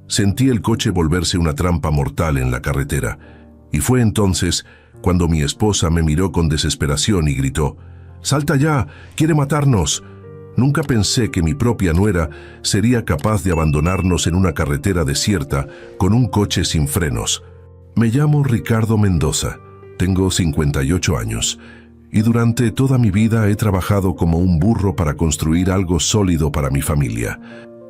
Sentí el coche volverse una trampa mortal en la carretera, y fue entonces cuando mi esposa me miró con desesperación y gritó: «¡Salta ya! ¡Quiere matarnos!». Nunca pensé que mi propia nuera sería capaz de abandonarnos en una carretera desierta con un coche sin frenos. Me llamo Ricardo Mendoza, tengo 58 años, y durante toda mi vida he trabajado como un burro para construir algo sólido para mi familia.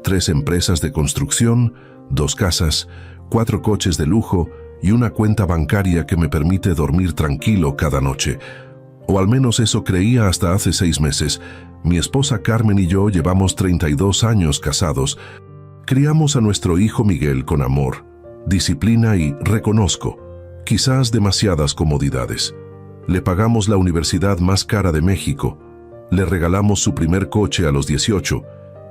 3 empresas de construcción, 2 casas, 4 coches de lujo y una cuenta bancaria que me permite dormir tranquilo cada noche. O al menos eso creía hasta hace 6 meses. Mi esposa Carmen y yo llevamos 32 años casados. Criamos a nuestro hijo Miguel con amor, disciplina y, reconozco, quizás demasiadas comodidades. Le pagamos la universidad más cara de México, le regalamos su primer coche a los 18,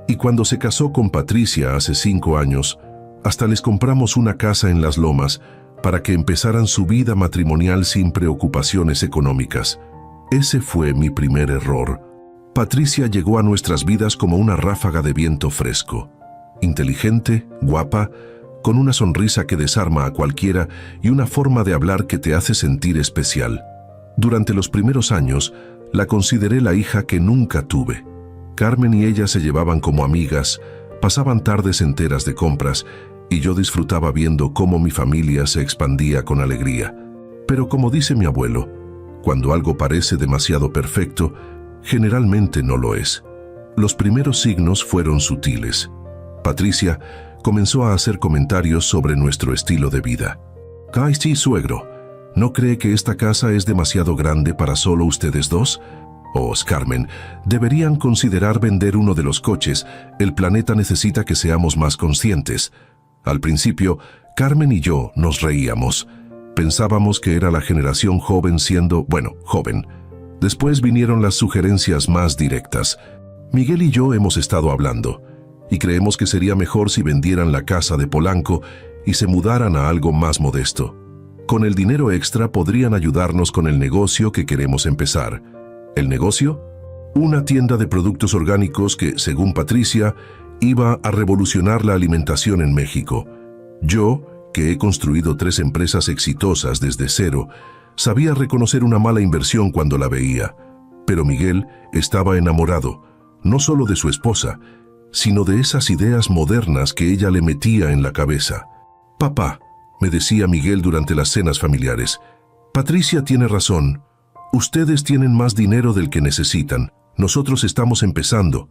y cuando se casó con Patricia hace 5 años, hasta les compramos una casa en Las Lomas para que empezaran su vida matrimonial sin preocupaciones económicas. Ese fue mi primer error. Patricia llegó a nuestras vidas como una ráfaga de viento fresco. Inteligente, guapa, con una sonrisa que desarma a cualquiera y una forma de hablar que te hace sentir especial. Durante los primeros años, la consideré la hija que nunca tuve. Carmen y ella se llevaban como amigas, pasaban tardes enteras de compras, y yo disfrutaba viendo cómo mi familia se expandía con alegría. Pero como dice mi abuelo, cuando algo parece demasiado perfecto, generalmente no lo es. Los primeros signos fueron sutiles. Patricia comenzó a hacer comentarios sobre nuestro estilo de vida. «Ay, sí, suegro, ¿no cree que esta casa es demasiado grande para solo ustedes dos? Oh, Carmen, deberían considerar vender uno de los coches. El planeta necesita que seamos más conscientes». Al principio, Carmen y yo nos reíamos. Pensábamos que era la generación joven siendo, joven. Después vinieron las sugerencias más directas. Miguel y yo hemos estado hablando, y creemos que sería mejor si vendieran la casa de Polanco y se mudaran a algo más modesto. Con el dinero extra podrían ayudarnos con el negocio que queremos empezar. ¿El negocio? Una tienda de productos orgánicos que, según Patricia, iba a revolucionar la alimentación en México. Yo, que he construido 3 empresas exitosas desde cero, sabía reconocer una mala inversión cuando la veía. Pero Miguel estaba enamorado, no solo de su esposa, sino de esas ideas modernas que ella le metía en la cabeza. «Papá», me decía Miguel durante las cenas familiares, «Patricia tiene razón. Ustedes tienen más dinero del que necesitan. Nosotros estamos empezando.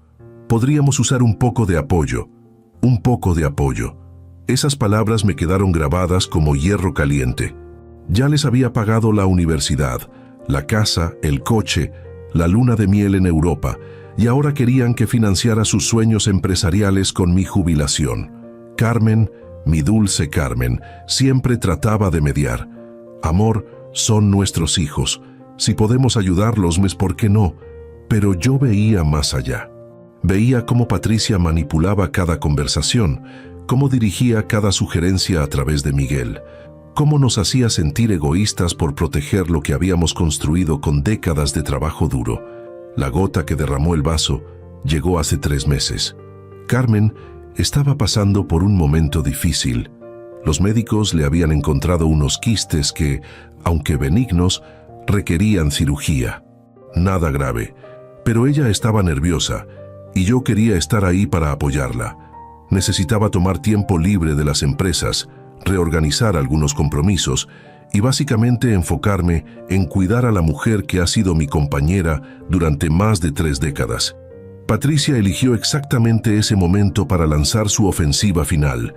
Podríamos usar un poco de apoyo. Un poco de apoyo». Esas palabras me quedaron grabadas como hierro caliente. Ya les había pagado la universidad, la casa, el coche, la luna de miel en Europa, y ahora querían que financiara sus sueños empresariales con mi jubilación. Carmen, mi dulce Carmen, siempre trataba de mediar. «Amor, son nuestros hijos. Si podemos ayudarlos, ¿por qué no?». Pero yo veía más allá. Veía cómo Patricia manipulaba cada conversación, cómo dirigía cada sugerencia a través de Miguel, cómo nos hacía sentir egoístas por proteger lo que habíamos construido con décadas de trabajo duro. La gota que derramó el vaso llegó hace 3 meses. Carmen estaba pasando por un momento difícil. Los médicos le habían encontrado unos quistes que, aunque benignos, requerían cirugía. Nada grave, pero ella estaba nerviosa y yo quería estar ahí para apoyarla. Necesitaba tomar tiempo libre de las empresas, reorganizar algunos compromisos y básicamente enfocarme en cuidar a la mujer que ha sido mi compañera durante más de 3 décadas. Patricia eligió exactamente ese momento para lanzar su ofensiva final.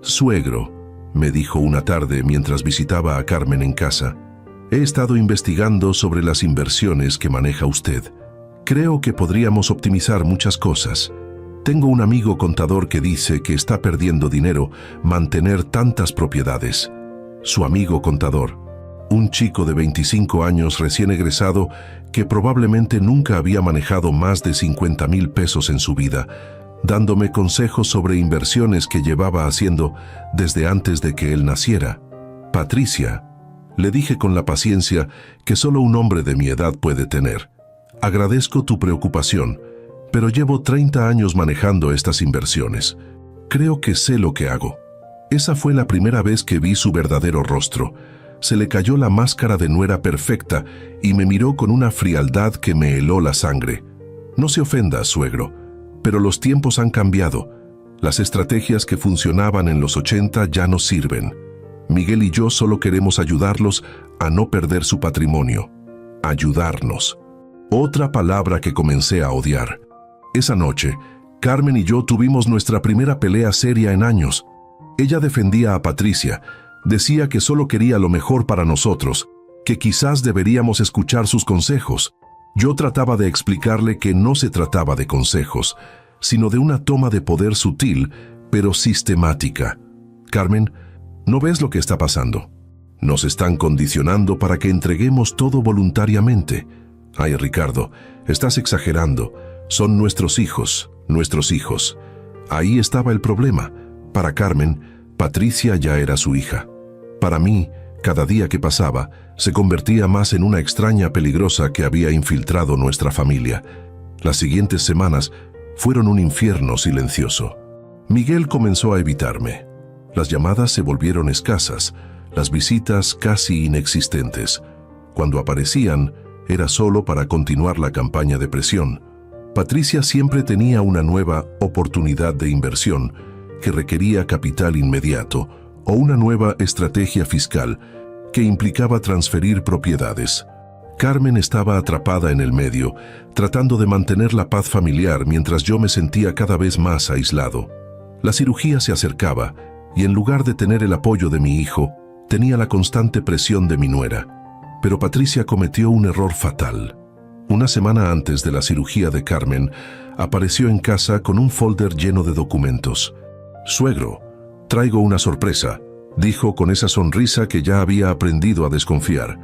«Suegro», me dijo una tarde mientras visitaba a Carmen en casa, «he estado investigando sobre las inversiones que maneja usted. Creo que podríamos optimizar muchas cosas. Tengo un amigo contador que dice que está perdiendo dinero mantener tantas propiedades». Su amigo contador, un chico de 25 años recién egresado que probablemente nunca había manejado más de 50,000 pesos en su vida, dándome consejos sobre inversiones que llevaba haciendo desde antes de que él naciera. «Patricia», le dije con la paciencia que solo un hombre de mi edad puede tener, «agradezco tu preocupación, pero llevo 30 años manejando estas inversiones. Creo que sé lo que hago». Esa fue la primera vez que vi su verdadero rostro. Se le cayó la máscara de nuera perfecta y me miró con una frialdad que me heló la sangre. No se ofenda, suegro, pero los tiempos han cambiado. Las estrategias que funcionaban en los 80 ya no sirven. Miguel y yo solo queremos ayudarlos a no perder su patrimonio. Ayudarnos. Otra palabra que comencé a odiar. Esa noche, Carmen y yo tuvimos nuestra primera pelea seria en años. Ella defendía a Patricia, decía que solo quería lo mejor para nosotros, que quizás deberíamos escuchar sus consejos. Yo trataba de explicarle que no se trataba de consejos, sino de una toma de poder sutil, pero sistemática. Carmen, ¿no ves lo que está pasando? Nos están condicionando para que entreguemos todo voluntariamente. Ay, Ricardo, estás exagerando. Son nuestros hijos, nuestros hijos. Ahí estaba el problema. Para Carmen, Patricia ya era su hija. Para mí, cada día que pasaba, se convertía más en una extraña peligrosa que había infiltrado nuestra familia. Las siguientes semanas fueron un infierno silencioso. Miguel comenzó a evitarme. Las llamadas se volvieron escasas, las visitas casi inexistentes. Cuando aparecían, era solo para continuar la campaña de presión. Patricia siempre tenía una nueva oportunidad de inversión que requería capital inmediato o una nueva estrategia fiscal que implicaba transferir propiedades. Carmen estaba atrapada en el medio, tratando de mantener la paz familiar mientras yo me sentía cada vez más aislado. La cirugía se acercaba y en lugar de tener el apoyo de mi hijo, tenía la constante presión de mi nuera. Pero Patricia cometió un error fatal. Una semana antes de la cirugía de Carmen, apareció en casa con un folder lleno de documentos. «Suegro, traigo una sorpresa», dijo con esa sonrisa que ya había aprendido a desconfiar.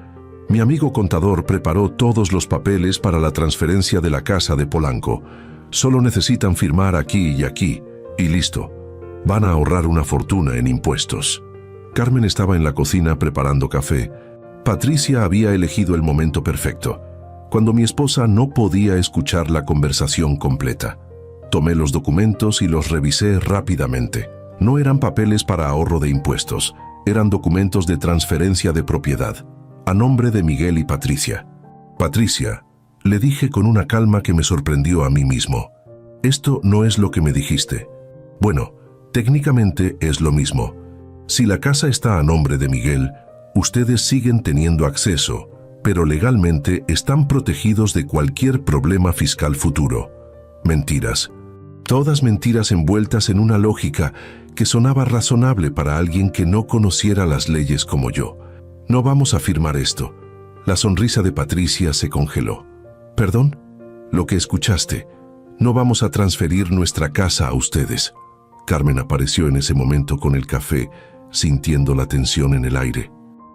Mi amigo contador preparó todos los papeles para la transferencia de la casa de Polanco. Solo necesitan firmar aquí y aquí, y listo. Van a ahorrar una fortuna en impuestos. Carmen estaba en la cocina preparando café. Patricia había elegido el momento perfecto, cuando mi esposa no podía escuchar la conversación completa. Tomé los documentos y los revisé rápidamente. No eran papeles para ahorro de impuestos, eran documentos de transferencia de propiedad, a nombre de Miguel y Patricia. «Patricia», le dije con una calma que me sorprendió a mí mismo, «esto no es lo que me dijiste». «Bueno, técnicamente es lo mismo. Si la casa está a nombre de Miguel, ustedes siguen teniendo acceso, pero legalmente están protegidos de cualquier problema fiscal futuro». Mentiras. Todas mentiras envueltas en una lógica que sonaba razonable para alguien que no conociera las leyes como yo. «No vamos a firmar esto». La sonrisa de Patricia se congeló. «¿Perdón? Lo que escuchaste. No vamos a transferir nuestra casa a ustedes». Carmen apareció en ese momento con el café, sintiendo la tensión en el aire.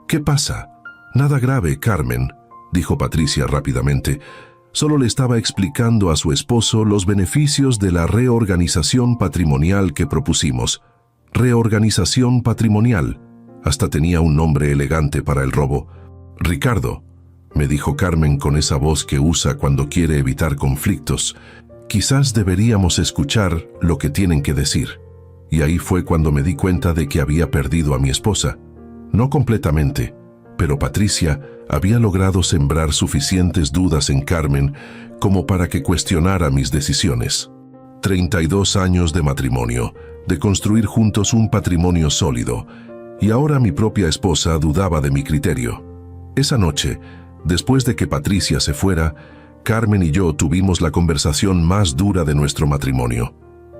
«¿Qué pasa?» «Nada grave, Carmen», dijo Patricia rápidamente. Solo le estaba explicando a su esposo los beneficios de la reorganización patrimonial que propusimos. Reorganización patrimonial. Hasta tenía un nombre elegante para el robo. «Ricardo», me dijo Carmen con esa voz que usa cuando quiere evitar conflictos, «quizás deberíamos escuchar lo que tienen que decir». Y ahí fue cuando me di cuenta de que había perdido a mi esposa. No completamente, pero Patricia había logrado sembrar suficientes dudas en Carmen como para que cuestionara mis decisiones. 32 años de matrimonio, de construir juntos un patrimonio sólido, y ahora mi propia esposa dudaba de mi criterio. Esa noche, después de que Patricia se fuera, Carmen y yo tuvimos la conversación más dura de nuestro matrimonio.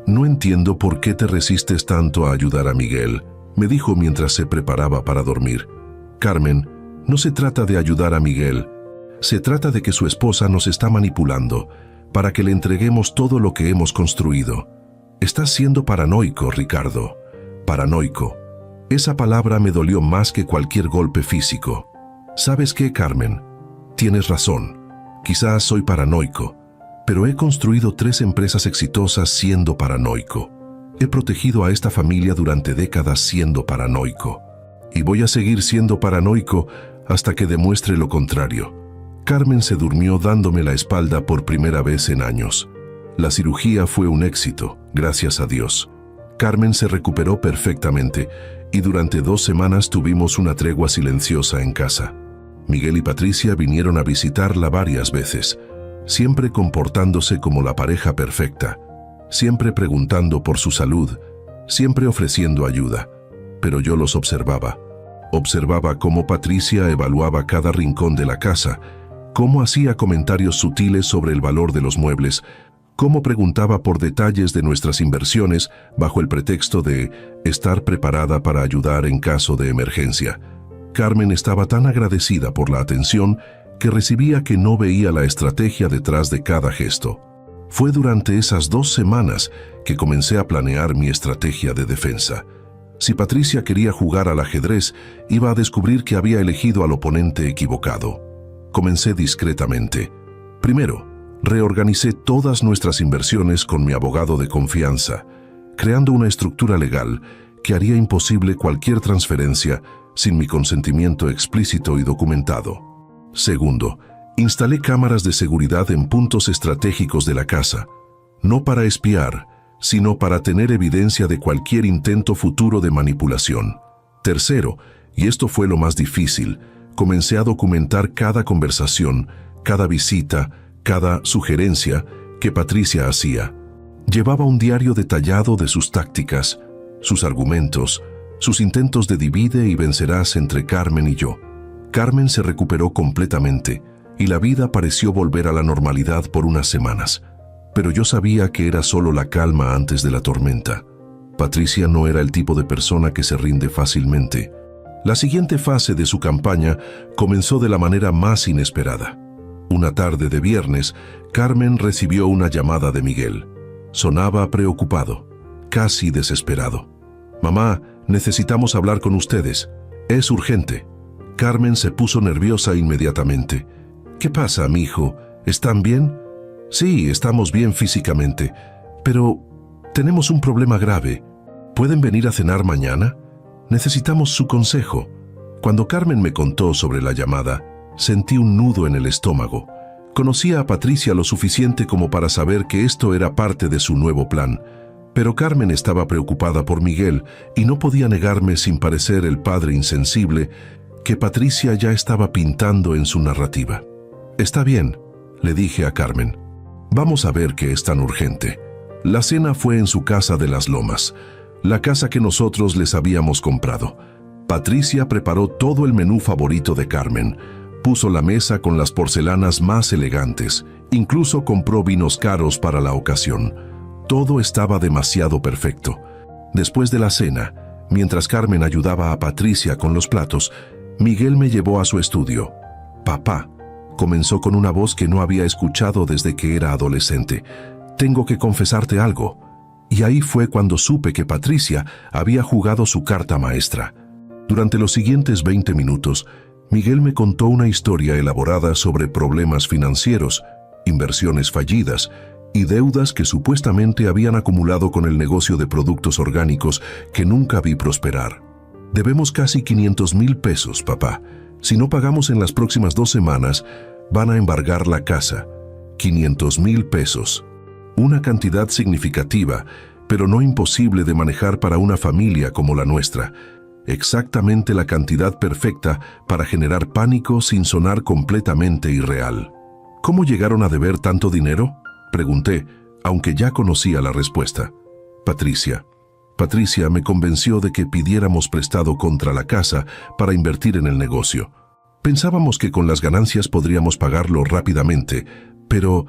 «No entiendo por qué te resistes tanto a ayudar a Miguel», me dijo mientras se preparaba para dormir. «Carmen, no se trata de ayudar a Miguel. Se trata de que su esposa nos está manipulando para que le entreguemos todo lo que hemos construido. Estás siendo paranoico, Ricardo. Paranoico. Esa palabra me dolió más que cualquier golpe físico. ¿Sabes qué, Carmen? Tienes razón. Quizás soy paranoico, pero he construido 3 empresas exitosas siendo paranoico. He protegido a esta familia durante décadas siendo paranoico. Y voy a seguir siendo paranoico hasta que demuestre lo contrario». Carmen se durmió dándome la espalda por primera vez en años. La cirugía fue un éxito, gracias a Dios. Carmen se recuperó perfectamente y durante 2 semanas tuvimos una tregua silenciosa en casa. Miguel y Patricia vinieron a visitarla varias veces, siempre comportándose como la pareja perfecta, siempre preguntando por su salud, siempre ofreciendo ayuda. Pero yo los observaba. Observaba cómo Patricia evaluaba cada rincón de la casa, cómo hacía comentarios sutiles sobre el valor de los muebles, cómo preguntaba por detalles de nuestras inversiones bajo el pretexto de estar preparada para ayudar en caso de emergencia. Carmen estaba tan agradecida por la atención que recibía que no veía la estrategia detrás de cada gesto. Fue durante esas 2 semanas que comencé a planear mi estrategia de defensa. Si Patricia quería jugar al ajedrez, iba a descubrir que había elegido al oponente equivocado. Comencé discretamente. Primero, reorganicé todas nuestras inversiones con mi abogado de confianza, creando una estructura legal que haría imposible cualquier transferencia sin mi consentimiento explícito y documentado. Segundo, instalé cámaras de seguridad en puntos estratégicos de la casa, no para espiar, sino para tener evidencia de cualquier intento futuro de manipulación. Tercero, y esto fue lo más difícil, comencé a documentar cada conversación, cada visita, cada sugerencia que Patricia hacía. Llevaba un diario detallado de sus tácticas, sus argumentos, sus intentos de divide y vencerás entre Carmen y yo. Carmen se recuperó completamente y la vida pareció volver a la normalidad por unas semanas. Pero yo sabía que era solo la calma antes de la tormenta. Patricia no era el tipo de persona que se rinde fácilmente. La siguiente fase de su campaña comenzó de la manera más inesperada. Una tarde de viernes, Carmen recibió una llamada de Miguel. Sonaba preocupado, casi desesperado. «Mamá, necesitamos hablar con ustedes. Es urgente». Carmen se puso nerviosa inmediatamente. «¿Qué pasa, mijo? ¿Están bien?» «Sí, estamos bien físicamente, pero tenemos un problema grave. ¿Pueden venir a cenar mañana? Necesitamos su consejo». Cuando Carmen me contó sobre la llamada, sentí un nudo en el estómago. Conocía a Patricia lo suficiente como para saber que esto era parte de su nuevo plan, pero Carmen estaba preocupada por Miguel y no podía negarme sin parecer el padre insensible que Patricia ya estaba pintando en su narrativa. «Está bien», le dije a Carmen. «Vamos a ver qué es tan urgente». La cena fue en su casa de Las Lomas, la casa que nosotros les habíamos comprado. Patricia preparó todo el menú favorito de Carmen, puso la mesa con las porcelanas más elegantes, incluso compró vinos caros para la ocasión. Todo estaba demasiado perfecto. Después de la cena, mientras Carmen ayudaba a Patricia con los platos, Miguel me llevó a su estudio. «Papá», comenzó con una voz que no había escuchado desde que era adolescente, «tengo que confesarte algo». Y ahí fue cuando supe que Patricia había jugado su carta maestra. Durante los siguientes 20 minutos, Miguel me contó una historia elaborada sobre problemas financieros, inversiones fallidas y deudas que supuestamente habían acumulado con el negocio de productos orgánicos que nunca vi prosperar. «Debemos casi 500,000 pesos, papá. Si no pagamos en las próximas 2 semanas, van a embargar la casa. 500,000 pesos. Una cantidad significativa, pero no imposible de manejar para una familia como la nuestra. Exactamente la cantidad perfecta para generar pánico sin sonar completamente irreal». «¿Cómo llegaron a deber tanto dinero?», pregunté, aunque ya conocía la respuesta. Patricia me convenció de que pidiéramos prestado contra la casa para invertir en el negocio. Pensábamos que con las ganancias podríamos pagarlo rápidamente, pero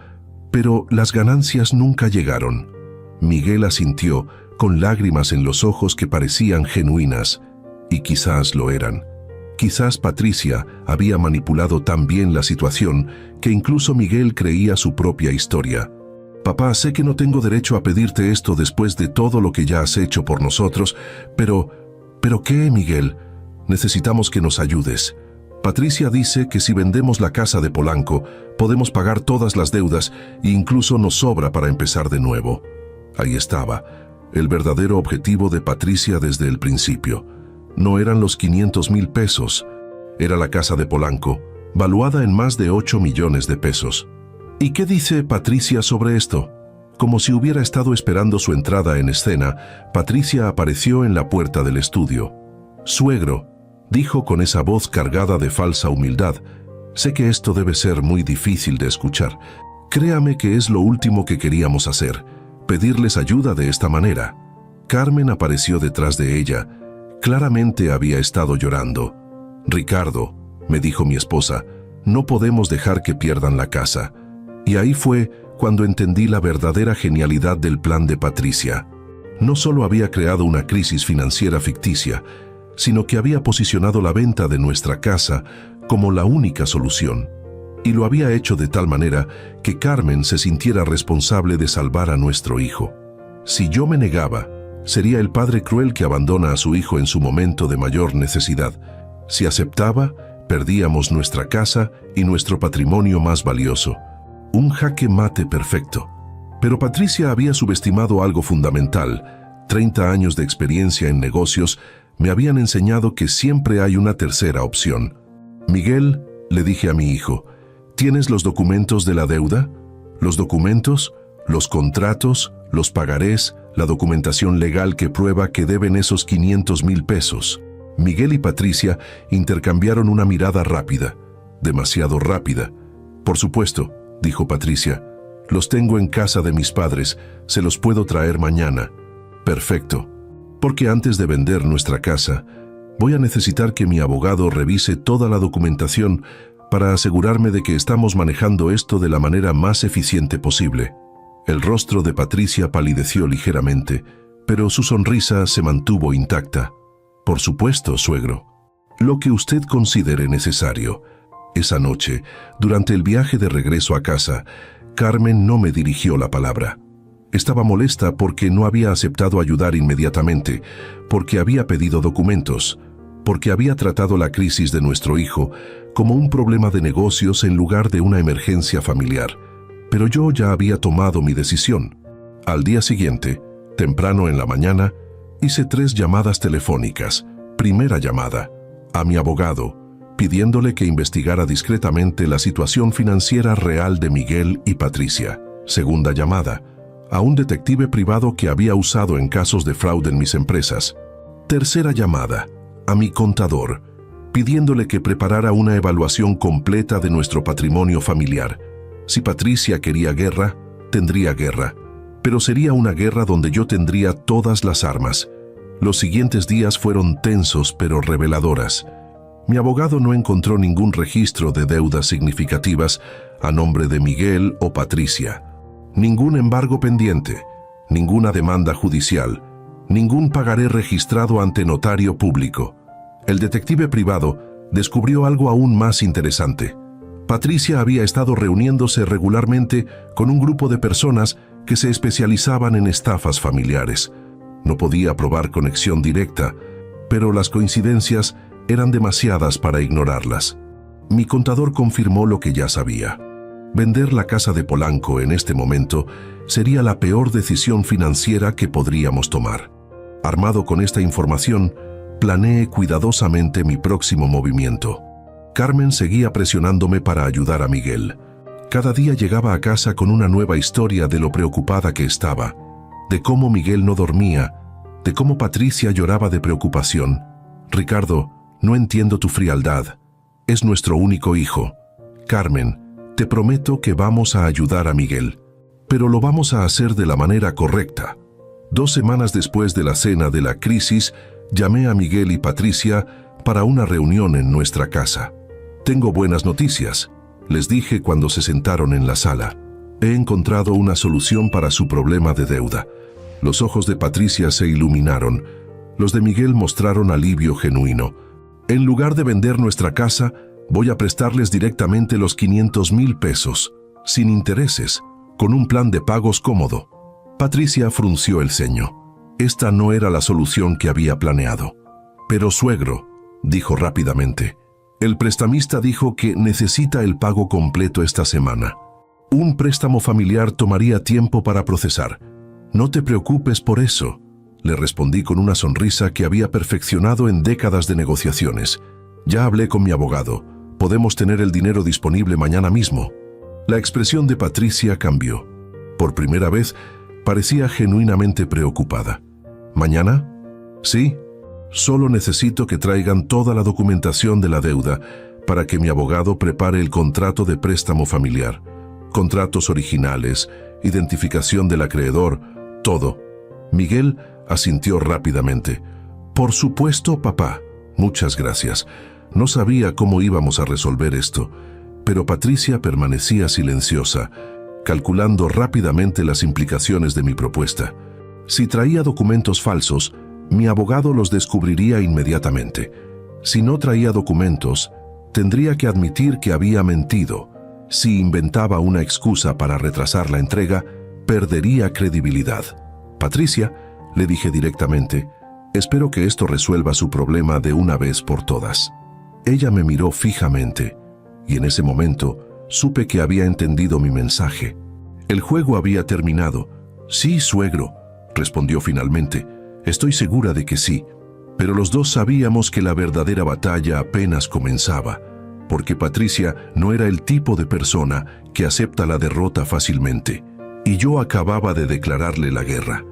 las ganancias nunca llegaron. Miguel asintió, con lágrimas en los ojos que parecían genuinas, y quizás lo eran. Quizás Patricia había manipulado tan bien la situación que incluso Miguel creía su propia historia. «Papá, sé que no tengo derecho a pedirte esto después de todo lo que ya has hecho por nosotros, pero ¿qué, Miguel? Necesitamos que nos ayudes. Patricia dice que si vendemos la casa de Polanco, podemos pagar todas las deudas e incluso nos sobra para empezar de nuevo». Ahí estaba, el verdadero objetivo de Patricia desde el principio. No eran los 500,000 pesos, era la casa de Polanco, valuada en más de 8 millones de pesos. «¿Y qué dice Patricia sobre esto?», Como si hubiera estado esperando su entrada en escena, Patricia apareció en la puerta del estudio. «Suegro», dijo con esa voz cargada de falsa humildad, «sé que esto debe ser muy difícil de escuchar. Créame que es lo último que queríamos hacer, pedirles ayuda de esta manera». Carmen apareció detrás de ella. Claramente había estado llorando. «Ricardo», me dijo mi esposa, «no podemos dejar que pierdan la casa». Y ahí fue cuando entendí la verdadera genialidad del plan de Patricia. No solo había creado una crisis financiera ficticia, sino que había posicionado la venta de nuestra casa como la única solución. Y lo había hecho de tal manera que Carmen se sintiera responsable de salvar a nuestro hijo. Si yo me negaba, sería el padre cruel que abandona a su hijo en su momento de mayor necesidad. Si aceptaba, perdíamos nuestra casa y nuestro patrimonio más valioso. Un jaque mate perfecto. Pero Patricia había subestimado algo fundamental. 30 años de experiencia en negocios me habían enseñado que siempre hay una tercera opción. «Miguel», le dije a mi hijo, «¿tienes los documentos de la deuda? ¿Los documentos? ¿Los contratos? ¿Los pagarés? ¿La documentación legal que prueba que deben esos 500,000 pesos?» Miguel y Patricia intercambiaron una mirada rápida, demasiado rápida. «Por supuesto», dijo Patricia, «los tengo en casa de mis padres, se los puedo traer mañana». «Perfecto, porque antes de vender nuestra casa, voy a necesitar que mi abogado revise toda la documentación para asegurarme de que estamos manejando esto de la manera más eficiente posible». El rostro de Patricia palideció ligeramente, pero su sonrisa se mantuvo intacta. «Por supuesto, suegro. Lo que usted considere necesario». Esa noche, durante el viaje de regreso a casa, Carmen no me dirigió la palabra. Estaba molesta porque no había aceptado ayudar inmediatamente, porque había pedido documentos, porque había tratado la crisis de nuestro hijo como un problema de negocios en lugar de una emergencia familiar. Pero yo ya había tomado mi decisión. Al día siguiente, temprano en la mañana, hice 3 llamadas telefónicas. Primera llamada, a mi abogado, pidiéndole que investigara discretamente la situación financiera real de Miguel y Patricia. Segunda llamada, a un detective privado que había usado en casos de fraude en mis empresas. Tercera llamada, a mi contador, pidiéndole que preparara una evaluación completa de nuestro patrimonio familiar. Si Patricia quería guerra, tendría guerra, pero sería una guerra donde yo tendría todas las armas. Los siguientes días fueron tensos pero reveladoras. Mi abogado no encontró ningún registro de deudas significativas a nombre de Miguel o Patricia. Ningún embargo pendiente, ninguna demanda judicial, ningún pagaré registrado ante notario público. El detective privado descubrió algo aún más interesante. Patricia había estado reuniéndose regularmente con un grupo de personas que se especializaban en estafas familiares. No podía probar conexión directa, pero las coincidencias eran demasiadas para ignorarlas. Mi contador confirmó lo que ya sabía. Vender la casa de Polanco en este momento sería la peor decisión financiera que podríamos tomar. Armado con esta información, planeé cuidadosamente mi próximo movimiento. Carmen seguía presionándome para ayudar a Miguel. Cada día llegaba a casa con una nueva historia de lo preocupada que estaba, de cómo Miguel no dormía, de cómo Patricia lloraba de preocupación. «Ricardo, no entiendo tu frialdad. Es nuestro único hijo. Carmen, te prometo que vamos a ayudar a Miguel, pero lo vamos a hacer de la manera correcta». 2 semanas después de la cena de la crisis, llamé a Miguel y Patricia para una reunión en nuestra casa. «Tengo buenas noticias», les dije cuando se sentaron en la sala. «He encontrado una solución para su problema de deuda». Los ojos de Patricia se iluminaron. Los de Miguel mostraron alivio genuino. «En lugar de vender nuestra casa, voy a prestarles directamente los 500,000 pesos, sin intereses, con un plan de pagos cómodo». Patricia frunció el ceño. Esta no era la solución que había planeado. «Pero suegro», dijo rápidamente, «el prestamista dijo que necesita el pago completo esta semana. Un préstamo familiar tomaría tiempo para procesar. No te preocupes por eso», le respondí con una sonrisa que había perfeccionado en décadas de negociaciones. «Ya hablé con mi abogado. Podemos tener el dinero disponible mañana mismo». La expresión de Patricia cambió. Por primera vez, Parecía genuinamente preocupada. ¿Mañana? Sí. Solo necesito que traigan toda la documentación de la deuda para que mi abogado prepare el contrato de préstamo familiar. Contratos originales, identificación del acreedor, todo. Miguel asintió rápidamente. Por supuesto, papá. Muchas gracias. No sabía cómo íbamos a resolver esto, pero Patricia permanecía silenciosa, calculando rápidamente las implicaciones de mi propuesta. Si traía documentos falsos, mi abogado los descubriría inmediatamente. Si no traía documentos, tendría que admitir que había mentido. Si inventaba una excusa para retrasar la entrega, perdería credibilidad. Patricia, le dije directamente, espero que esto resuelva su problema de una vez por todas. Ella me miró fijamente, y en ese momento supe que había entendido mi mensaje. El juego había terminado. Sí, suegro, respondió finalmente. Estoy segura de que sí. Pero los dos sabíamos que la verdadera batalla apenas comenzaba, porque Patricia no era el tipo de persona que acepta la derrota fácilmente, y yo acababa de declararle la guerra.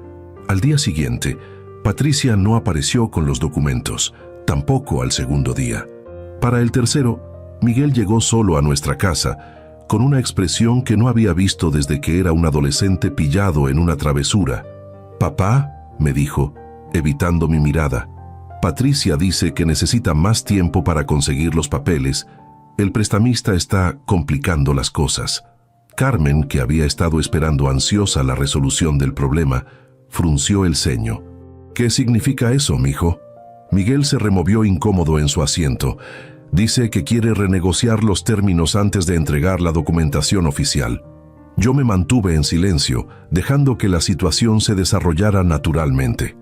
Al día siguiente, Patricia no apareció con los documentos, tampoco al segundo día. Para el tercero, Miguel llegó solo a nuestra casa, con una expresión que no había visto desde que era un adolescente pillado en una travesura. «Papá», me dijo, evitando mi mirada, «Patricia dice que necesita más tiempo para conseguir los papeles. El prestamista está complicando las cosas». Carmen, que había estado esperando ansiosa la resolución del problema, frunció el ceño. «¿Qué significa eso, mijo?» Miguel se removió incómodo en su asiento. Dice que quiere renegociar los términos antes de entregar la documentación oficial. Yo me mantuve en silencio, dejando que la situación se desarrollara naturalmente.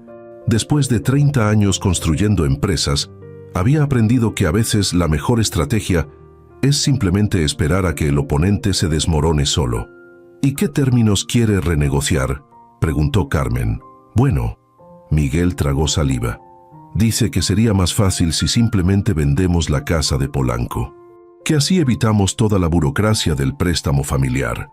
Después de 30 años construyendo empresas, había aprendido que a veces la mejor estrategia es simplemente esperar a que el oponente se desmorone solo. «¿Y qué términos quiere renegociar?», preguntó Carmen. «Bueno», Miguel tragó saliva. «Dice que sería más fácil si simplemente vendemos la casa de Polanco, que así evitamos toda la burocracia del préstamo familiar».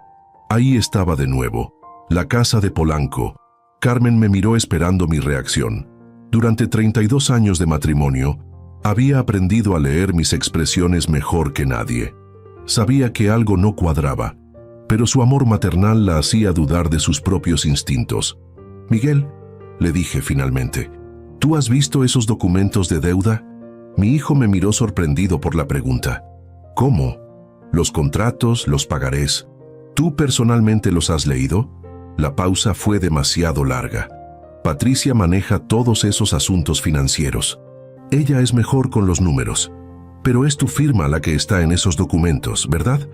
Ahí estaba de nuevo, la casa de Polanco. Carmen me miró esperando mi reacción. Durante 32 años de matrimonio, había aprendido a leer mis expresiones mejor que nadie. Sabía que algo no cuadraba, pero su amor maternal la hacía dudar de sus propios instintos. «Miguel», le dije finalmente, «¿tú has visto esos documentos de deuda?» Mi hijo me miró sorprendido por la pregunta. «¿Cómo? Los contratos, los pagarés. ¿Tú personalmente los has leído?» La pausa fue demasiado larga. Patricia maneja todos esos asuntos financieros. Ella es mejor con los números. «Pero es tu firma la que está en esos documentos, ¿verdad?»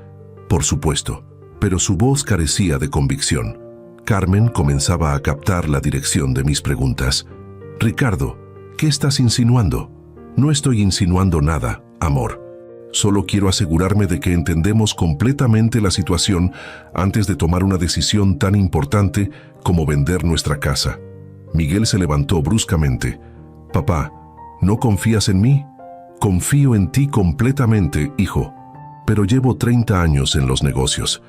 «Por supuesto», pero su voz carecía de convicción. Carmen comenzaba a captar la dirección de mis preguntas. «Ricardo, ¿qué estás insinuando?» «No estoy insinuando nada, amor. Solo quiero asegurarme de que entendemos completamente la situación antes de tomar una decisión tan importante como vender nuestra casa». Miguel se levantó bruscamente. «Papá, ¿no confías en mí?» «Confío en ti completamente, hijo. Pero llevo 30 años en los negocios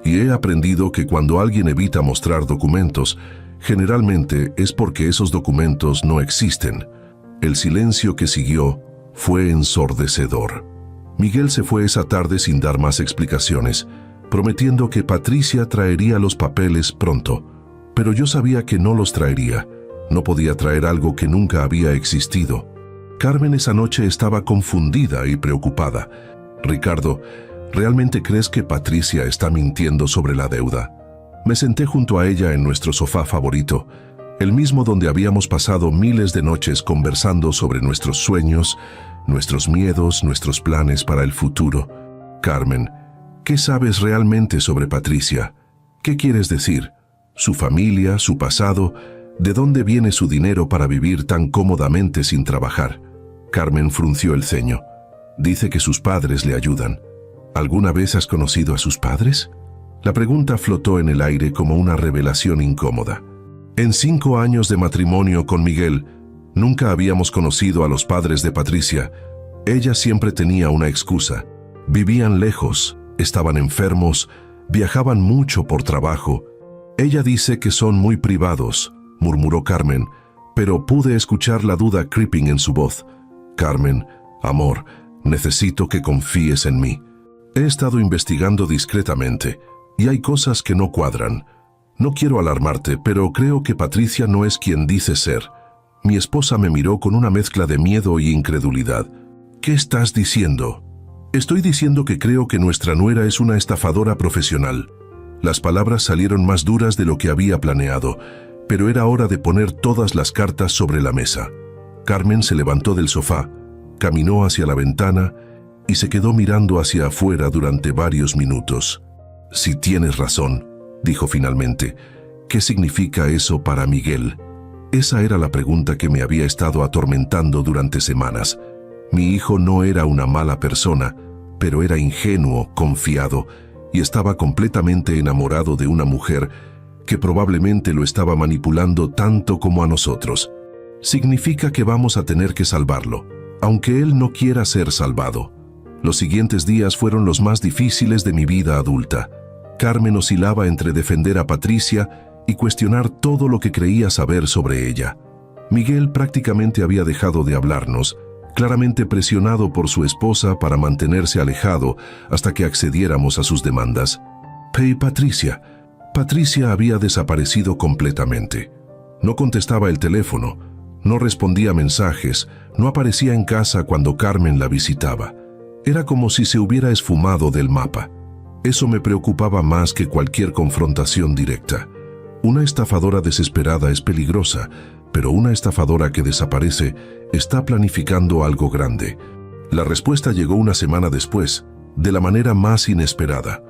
y he aprendido que cuando alguien evita mostrar documentos, generalmente es porque esos documentos no existen». El silencio que siguió fue ensordecedor. Miguel se fue esa tarde sin dar más explicaciones, prometiendo que Patricia traería los papeles pronto. Pero yo sabía que no los traería. No podía traer algo que nunca había existido. Carmen esa noche estaba confundida y preocupada. «Ricardo, ¿realmente crees que Patricia está mintiendo sobre la deuda?» Me senté junto a ella en nuestro sofá favorito, el mismo donde habíamos pasado miles de noches conversando sobre nuestros sueños, nuestros miedos, nuestros planes para el futuro. «Carmen, ¿qué sabes realmente sobre Patricia? ¿Qué quieres decir? ¿Su familia, su pasado? ¿De dónde viene su dinero para vivir tan cómodamente sin trabajar?» Carmen frunció el ceño. «Dice que sus padres le ayudan». «¿Alguna vez has conocido a sus padres?» La pregunta flotó en el aire como una revelación incómoda. En 5 años de matrimonio con Miguel, nunca habíamos conocido a los padres de Patricia. Ella siempre tenía una excusa. Vivían lejos, estaban enfermos, viajaban mucho por trabajo. Ella dice que son muy privados, murmuró Carmen, pero pude escuchar la duda creeping en su voz. Carmen, amor, necesito que confíes en mí. He estado investigando discretamente y hay cosas que no cuadran. No quiero alarmarte, pero creo que Patricia no es quien dice ser. Mi esposa me miró con una mezcla de miedo y incredulidad. ¿Qué estás diciendo? Estoy diciendo que creo que nuestra nuera es una estafadora profesional. Las palabras salieron más duras de lo que había planeado, pero era hora de poner todas las cartas sobre la mesa. Carmen se levantó del sofá, caminó hacia la ventana y se quedó mirando hacia afuera durante varios minutos. Si tienes razón, dijo finalmente. ¿Qué significa eso para Miguel? Esa era la pregunta que me había estado atormentando durante semanas. Mi hijo no era una mala persona, pero era ingenuo, confiado, y estaba completamente enamorado de una mujer que probablemente lo estaba manipulando tanto como a nosotros. Significa que vamos a tener que salvarlo, aunque él no quiera ser salvado. Los siguientes días fueron los más difíciles de mi vida adulta. Carmen oscilaba entre defender a Patricia y cuestionar todo lo que creía saber sobre ella. Miguel prácticamente había dejado de hablarnos, claramente presionado por su esposa para mantenerse alejado hasta que accediéramos a sus demandas. Patricia. Patricia había desaparecido completamente. No contestaba el teléfono, no respondía mensajes, no aparecía en casa cuando Carmen la visitaba. Era como si se hubiera esfumado del mapa. Eso me preocupaba más que cualquier confrontación directa. Una estafadora desesperada es peligrosa, pero una estafadora que desaparece está planificando algo grande. La respuesta llegó una semana después, de la manera más inesperada.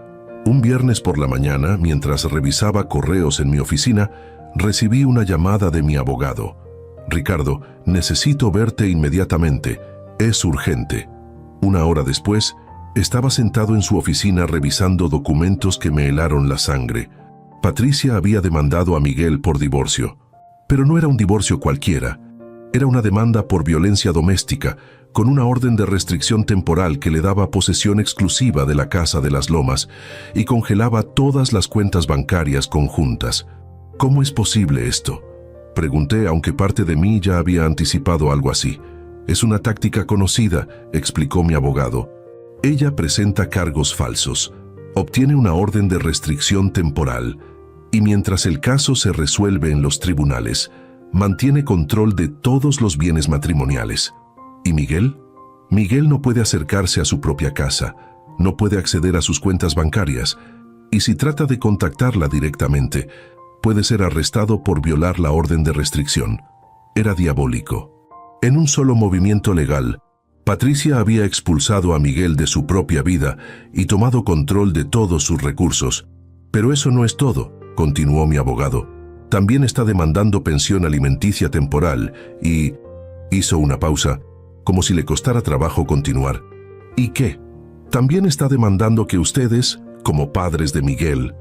Un viernes por la mañana, mientras revisaba correos en mi oficina, recibí una llamada de mi abogado. Ricardo, necesito verte inmediatamente. Es urgente. Una hora después, estaba sentado en su oficina revisando documentos que me helaron la sangre. Patricia había demandado a Miguel por divorcio. Pero no era un divorcio cualquiera. Era una demanda por violencia doméstica, con una orden de restricción temporal que le daba posesión exclusiva de la casa de las Lomas y congelaba todas las cuentas bancarias conjuntas. ¿Cómo es posible esto? Pregunté, aunque parte de mí ya había anticipado algo así. Es una táctica conocida, explicó mi abogado. Ella presenta cargos falsos, obtiene una orden de restricción temporal y mientras el caso se resuelve en los tribunales, mantiene control de todos los bienes matrimoniales. ¿Y Miguel? Miguel no puede acercarse a su propia casa, no puede acceder a sus cuentas bancarias, y si trata de contactarla directamente, puede ser arrestado por violar la orden de restricción. Era diabólico. En un solo movimiento legal, Patricia había expulsado a Miguel de su propia vida y tomado control de todos sus recursos. Pero eso no es todo, continuó mi abogado. También está demandando pensión alimenticia temporal y... Hizo una pausa, como si le costara trabajo continuar. ¿Y qué? También está demandando que ustedes, como padres de Miguel,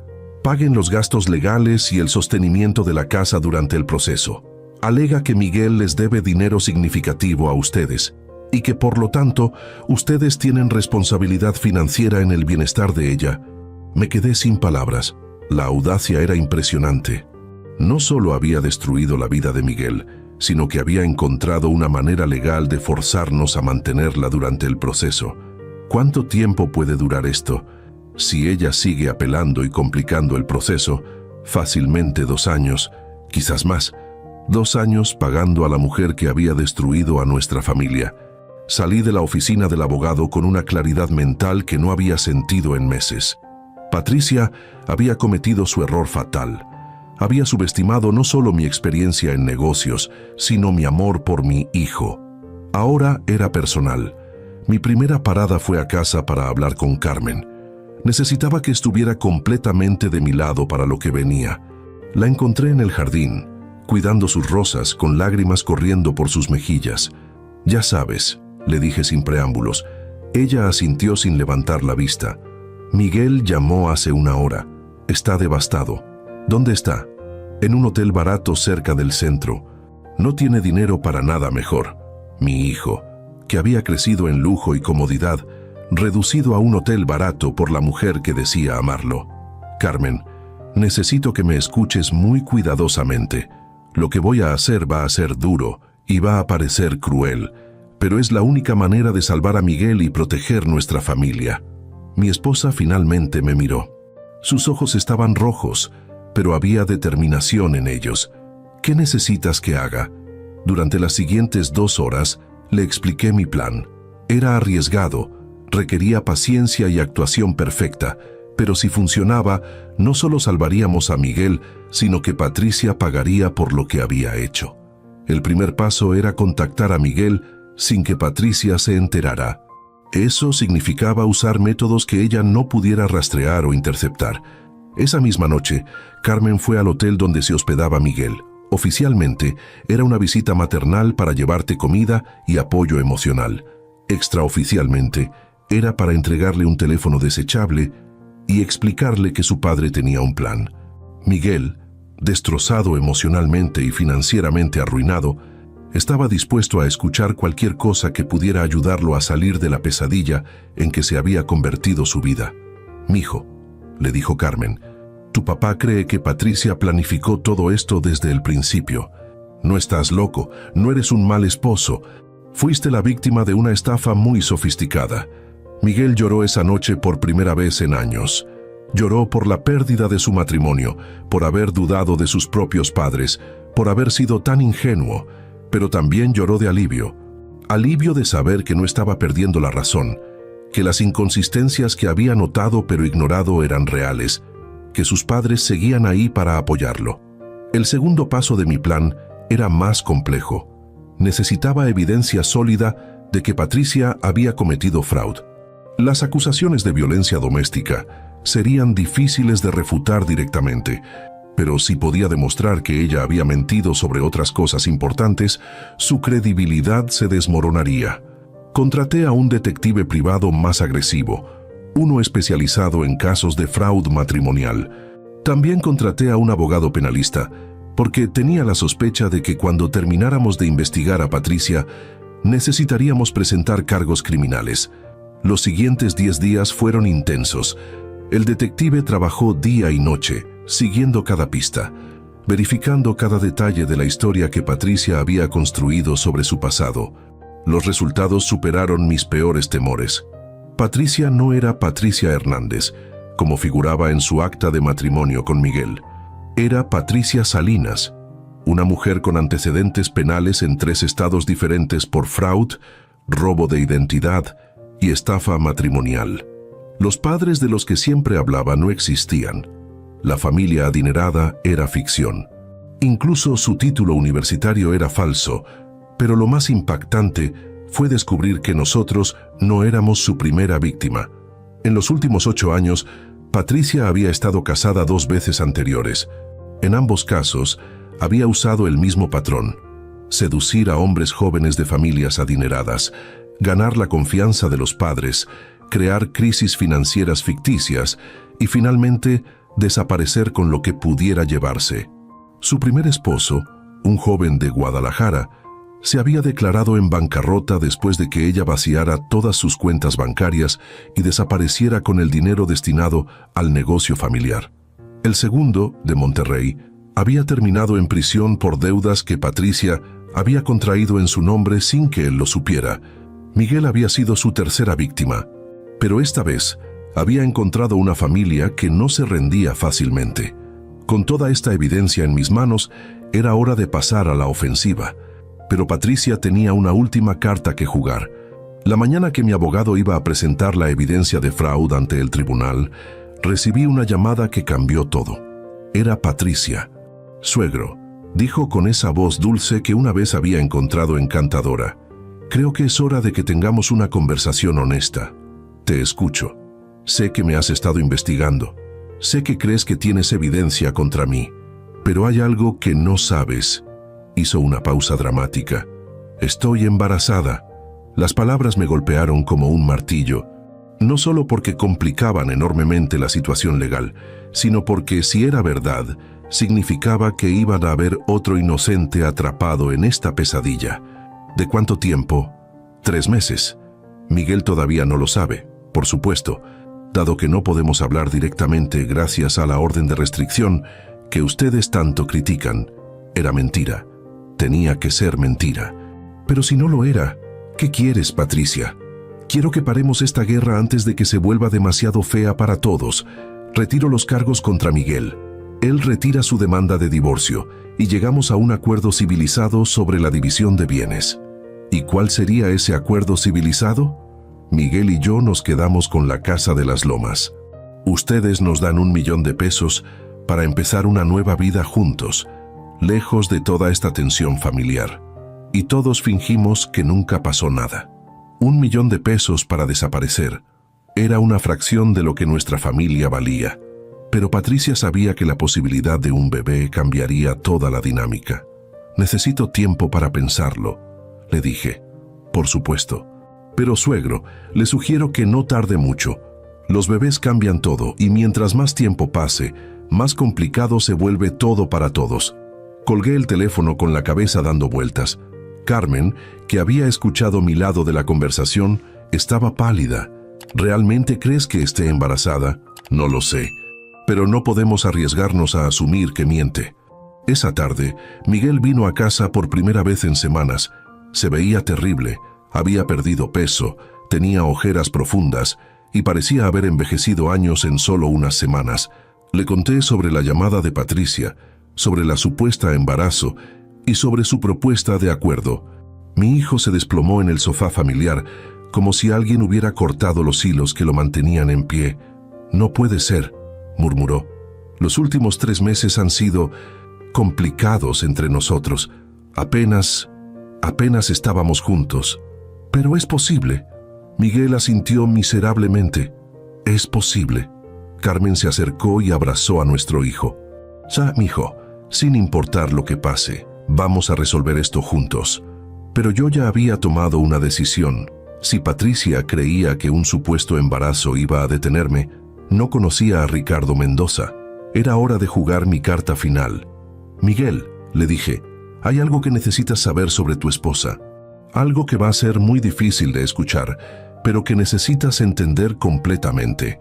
paguen los gastos legales y el sostenimiento de la casa durante el proceso. Alega que Miguel les debe dinero significativo a ustedes y que por lo tanto ustedes tienen responsabilidad financiera en el bienestar de ella. Me quedé sin palabras. La audacia era impresionante. No solo había destruido la vida de Miguel, sino que había encontrado una manera legal de forzarnos a mantenerla durante el proceso. ¿Cuánto tiempo puede durar esto? Si ella sigue apelando y complicando el proceso, fácilmente 2 años, quizás más. 2 años pagando a la mujer que había destruido a nuestra familia. Salí de la oficina del abogado con una claridad mental que no había sentido en meses. Patricia había cometido su error fatal. Había subestimado no solo mi experiencia en negocios, sino mi amor por mi hijo. Ahora era personal. Mi primera parada fue a casa para hablar con Carmen. Necesitaba que estuviera completamente de mi lado para lo que venía. La encontré en el jardín, cuidando sus rosas, con lágrimas corriendo por sus mejillas. Ya sabes, le dije sin preámbulos. Ella asintió sin levantar la vista. Miguel llamó hace 1 hora. Está devastado. ¿Dónde está? En un hotel barato cerca del centro. No tiene dinero para nada mejor. Mi hijo, que había crecido en lujo y comodidad, reducido a un hotel barato por la mujer que decía amarlo. Carmen, Necesito que me escuches muy cuidadosamente. Lo que voy a hacer va a ser duro y va a parecer cruel, pero es la única manera de salvar a Miguel y proteger nuestra familia. Mi esposa finalmente me miró. Sus ojos estaban rojos, pero había determinación en ellos. ¿Qué necesitas que haga? Durante las siguientes 2 horas le expliqué mi plan. Era arriesgado, requería paciencia y actuación perfecta, pero si funcionaba, no solo salvaríamos a Miguel, sino que Patricia pagaría por lo que había hecho. El primer paso era contactar a Miguel sin que Patricia se enterara. Eso significaba usar métodos que ella no pudiera rastrear o interceptar. Esa misma noche, Carmen fue al hotel donde se hospedaba Miguel. Oficialmente, era una visita maternal para llevarte comida y apoyo emocional. Extraoficialmente, era para entregarle un teléfono desechable y explicarle que su padre tenía un plan. Miguel, destrozado emocionalmente y financieramente arruinado, estaba dispuesto a escuchar cualquier cosa que pudiera ayudarlo a salir de la pesadilla en que se había convertido su vida. «Mijo», le dijo Carmen, «tu papá cree que Patricia planificó todo esto desde el principio. No estás loco, no eres un mal esposo. Fuiste la víctima de una estafa muy sofisticada». Miguel lloró esa noche por primera vez en años. Lloró por la pérdida de su matrimonio, por haber dudado de sus propios padres, por haber sido tan ingenuo, pero también lloró de alivio. Alivio de saber que no estaba perdiendo la razón, que las inconsistencias que había notado pero ignorado eran reales, que sus padres seguían ahí para apoyarlo. El segundo paso de mi plan era más complejo. Necesitaba evidencia sólida de que Patricia había cometido fraude. Las acusaciones de violencia doméstica serían difíciles de refutar directamente, pero si podía demostrar que ella había mentido sobre otras cosas importantes, su credibilidad se desmoronaría. Contraté a un detective privado más agresivo, uno especializado en casos de fraude matrimonial. También contraté a un abogado penalista, porque tenía la sospecha de que cuando termináramos de investigar a Patricia, necesitaríamos presentar cargos criminales. Los siguientes 10 días fueron intensos. El detective trabajó día y noche, siguiendo cada pista, verificando cada detalle de la historia que Patricia había construido sobre su pasado. Los resultados superaron mis peores temores. Patricia no era Patricia Hernández, como figuraba en su acta de matrimonio con Miguel. Era Patricia Salinas, una mujer con antecedentes penales en 3 estados diferentes por fraude, robo de identidad y estafa matrimonial. Los padres de los que siempre hablaba no existían. La familia adinerada era ficción. Incluso su título universitario era falso, pero lo más impactante fue descubrir que nosotros no éramos su primera víctima. En los últimos 8 años, Patricia había estado casada 2 veces anteriores. En ambos casos, había usado el mismo patrón: seducir a hombres jóvenes de familias adineradas, ganar la confianza de los padres, crear crisis financieras ficticias y finalmente desaparecer con lo que pudiera llevarse. Su primer esposo, un joven de Guadalajara, se había declarado en bancarrota después de que ella vaciara todas sus cuentas bancarias y desapareciera con el dinero destinado al negocio familiar. El segundo, de Monterrey, había terminado en prisión por deudas que Patricia había contraído en su nombre sin que él lo supiera. Miguel había sido su tercera víctima, pero esta vez había encontrado una familia que no se rendía fácilmente. Con toda esta evidencia en mis manos, era hora de pasar a la ofensiva. Pero Patricia tenía una última carta que jugar. La mañana que mi abogado iba a presentar la evidencia de fraude ante el tribunal, recibí una llamada que cambió todo. Era Patricia. «Suegro», dijo con esa voz dulce que una vez había encontrado encantadora, «creo que es hora de que tengamos una conversación honesta. Te escucho. Sé que me has estado investigando. Sé que crees que tienes evidencia contra mí. Pero hay algo que no sabes». Hizo una pausa dramática. «Estoy embarazada». Las palabras me golpearon como un martillo, no solo porque complicaban enormemente la situación legal, sino porque si era verdad, significaba que iban a haber otro inocente atrapado en esta pesadilla. ¿De cuánto tiempo? 3 meses. Miguel todavía no lo sabe, por supuesto. dado que no podemos hablar directamente gracias a la orden de restricción que ustedes tanto critican. Era mentira. Tenía que ser mentira. Pero si no lo era, ¿qué quieres, Patricia? Quiero que paremos esta guerra antes de que se vuelva demasiado fea para todos. Retiro los cargos contra Miguel. Él retira su demanda de divorcio y llegamos a un acuerdo civilizado sobre la división de bienes. ¿Y cuál sería ese acuerdo civilizado? Miguel y yo nos quedamos con la casa de las Lomas. Ustedes nos dan $1.000.000 para empezar una nueva vida juntos, lejos de toda esta tensión familiar. Y todos fingimos que nunca pasó nada. $1.000.000 para desaparecer. Era una fracción de lo que nuestra familia valía. Pero Patricia sabía que la posibilidad de un bebé cambiaría toda la dinámica. Necesito tiempo para pensarlo, le dije. Por supuesto. Pero suegro, le sugiero que no tarde mucho. Los bebés cambian todo y mientras más tiempo pase, más complicado se vuelve todo para todos. Colgué el teléfono con la cabeza dando vueltas. Carmen, que había escuchado mi lado de la conversación, estaba pálida. ¿Realmente crees que esté embarazada? No lo sé. Pero no podemos arriesgarnos a asumir que miente. Esa tarde, Miguel vino a casa por primera vez en semanas. Se veía terrible, había perdido peso, tenía ojeras profundas y parecía haber envejecido años en solo unas semanas. Le conté sobre la llamada de Patricia, sobre la supuesta embarazo y sobre su propuesta de acuerdo. Mi hijo se desplomó en el sofá familiar, como si alguien hubiera cortado los hilos que lo mantenían en pie. «No puede ser», murmuró. «Los últimos 3 meses han sido complicados entre nosotros. Apenas estábamos juntos. Pero es posible». Miguel asintió miserablemente. «Es posible». Carmen se acercó y abrazó a nuestro hijo. «Ya, mijo, sin importar lo que pase, vamos a resolver esto juntos». Pero yo ya había tomado una decisión. Si Patricia creía que un supuesto embarazo iba a detenerme, no conocía a Ricardo Mendoza. Era hora de jugar mi carta final. «Miguel», le dije, «hay algo que necesitas saber sobre tu esposa. Algo que va a ser muy difícil de escuchar, pero que necesitas entender completamente».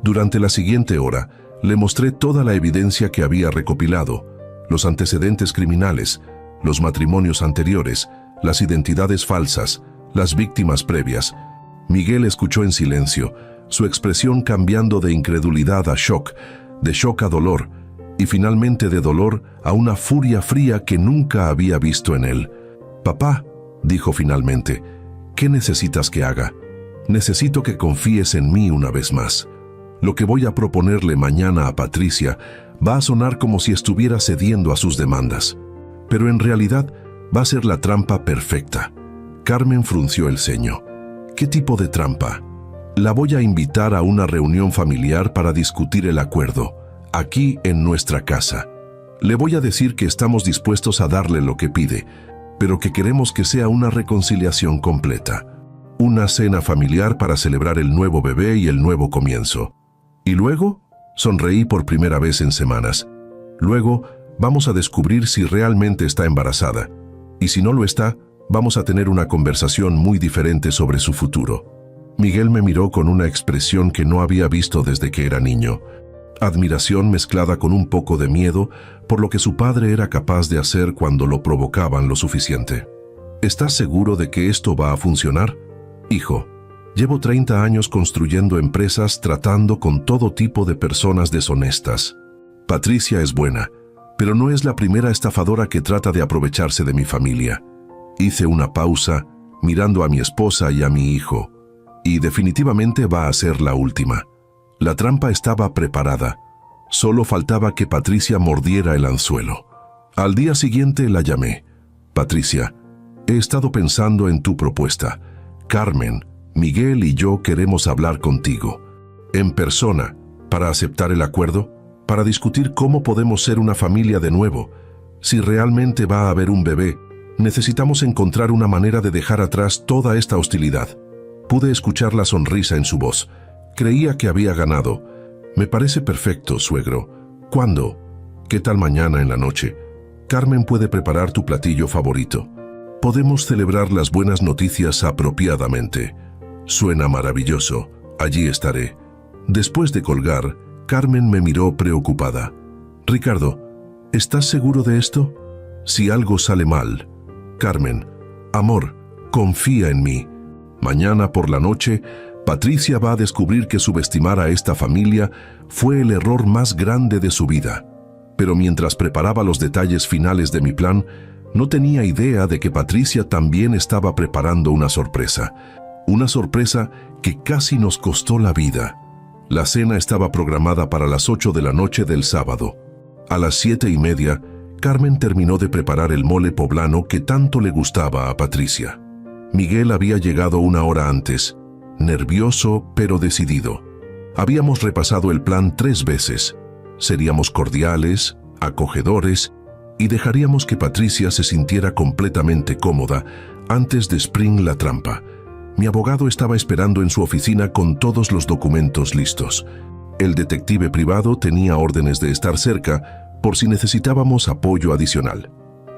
Durante la siguiente hora, le mostré toda la evidencia que había recopilado, los antecedentes criminales, los matrimonios anteriores, las identidades falsas, las víctimas previas. Miguel escuchó en silencio, su expresión cambiando de incredulidad a shock, de shock a dolor, y finalmente de dolor a una furia fría que nunca había visto en él. «Papá», dijo finalmente, «¿qué necesitas que haga? Necesito que confíes en mí una vez más. Lo que voy a proponerle mañana a Patricia va a sonar como si estuviera cediendo a sus demandas. Pero en realidad va a ser la trampa perfecta». Carmen frunció el ceño. «¿Qué tipo de trampa?» «La voy a invitar a una reunión familiar para discutir el acuerdo, aquí en nuestra casa. Le voy a decir que estamos dispuestos a darle lo que pide, pero que queremos que sea una reconciliación completa. Una cena familiar para celebrar el nuevo bebé y el nuevo comienzo. Y luego, sonreí por primera vez en semanas. Luego, vamos a descubrir si realmente está embarazada. Y si no lo está, vamos a tener una conversación muy diferente sobre su futuro». Miguel me miró con una expresión que no había visto desde que era niño. Admiración mezclada con un poco de miedo por lo que su padre era capaz de hacer cuando lo provocaban lo suficiente. «¿Estás seguro de que esto va a funcionar? Hijo, llevo 30 años construyendo empresas tratando con todo tipo de personas deshonestas. Patricia es buena, pero no es la primera estafadora que trata de aprovecharse de mi familia». Hice una pausa, mirando a mi esposa y a mi hijo. «Y definitivamente va a ser la última». La trampa estaba preparada. Solo faltaba que Patricia mordiera el anzuelo. Al día siguiente la llamé. «Patricia, he estado pensando en tu propuesta. Carmen, Miguel y yo queremos hablar contigo. En persona, para aceptar el acuerdo, para discutir cómo podemos ser una familia de nuevo. Si realmente va a haber un bebé, necesitamos encontrar una manera de dejar atrás toda esta hostilidad». Pude escuchar la sonrisa en su voz. Creía que había ganado. «Me parece perfecto, suegro. ¿Cuándo? ¿Qué tal mañana en la noche? Carmen puede preparar tu platillo favorito. Podemos celebrar las buenas noticias apropiadamente». «Suena maravilloso. Allí estaré». Después de colgar, Carmen me miró preocupada. «Ricardo, ¿estás seguro de esto? Si algo sale mal». «Carmen, amor, confía en mí. Mañana por la noche, Patricia va a descubrir que subestimar a esta familia fue el error más grande de su vida». Pero mientras preparaba los detalles finales de mi plan, no tenía idea de que Patricia también estaba preparando una sorpresa. Una sorpresa que casi nos costó la vida. La cena estaba programada para las 8 de la noche del sábado. A las 7:30, Carmen terminó de preparar el mole poblano que tanto le gustaba a Patricia. Miguel había llegado una hora antes, nervioso pero decidido. Habíamos repasado el plan 3 veces. Seríamos cordiales, acogedores y dejaríamos que Patricia se sintiera completamente cómoda antes de Spring la trampa. Mi abogado estaba esperando en su oficina con todos los documentos listos. El detective privado tenía órdenes de estar cerca por si necesitábamos apoyo adicional.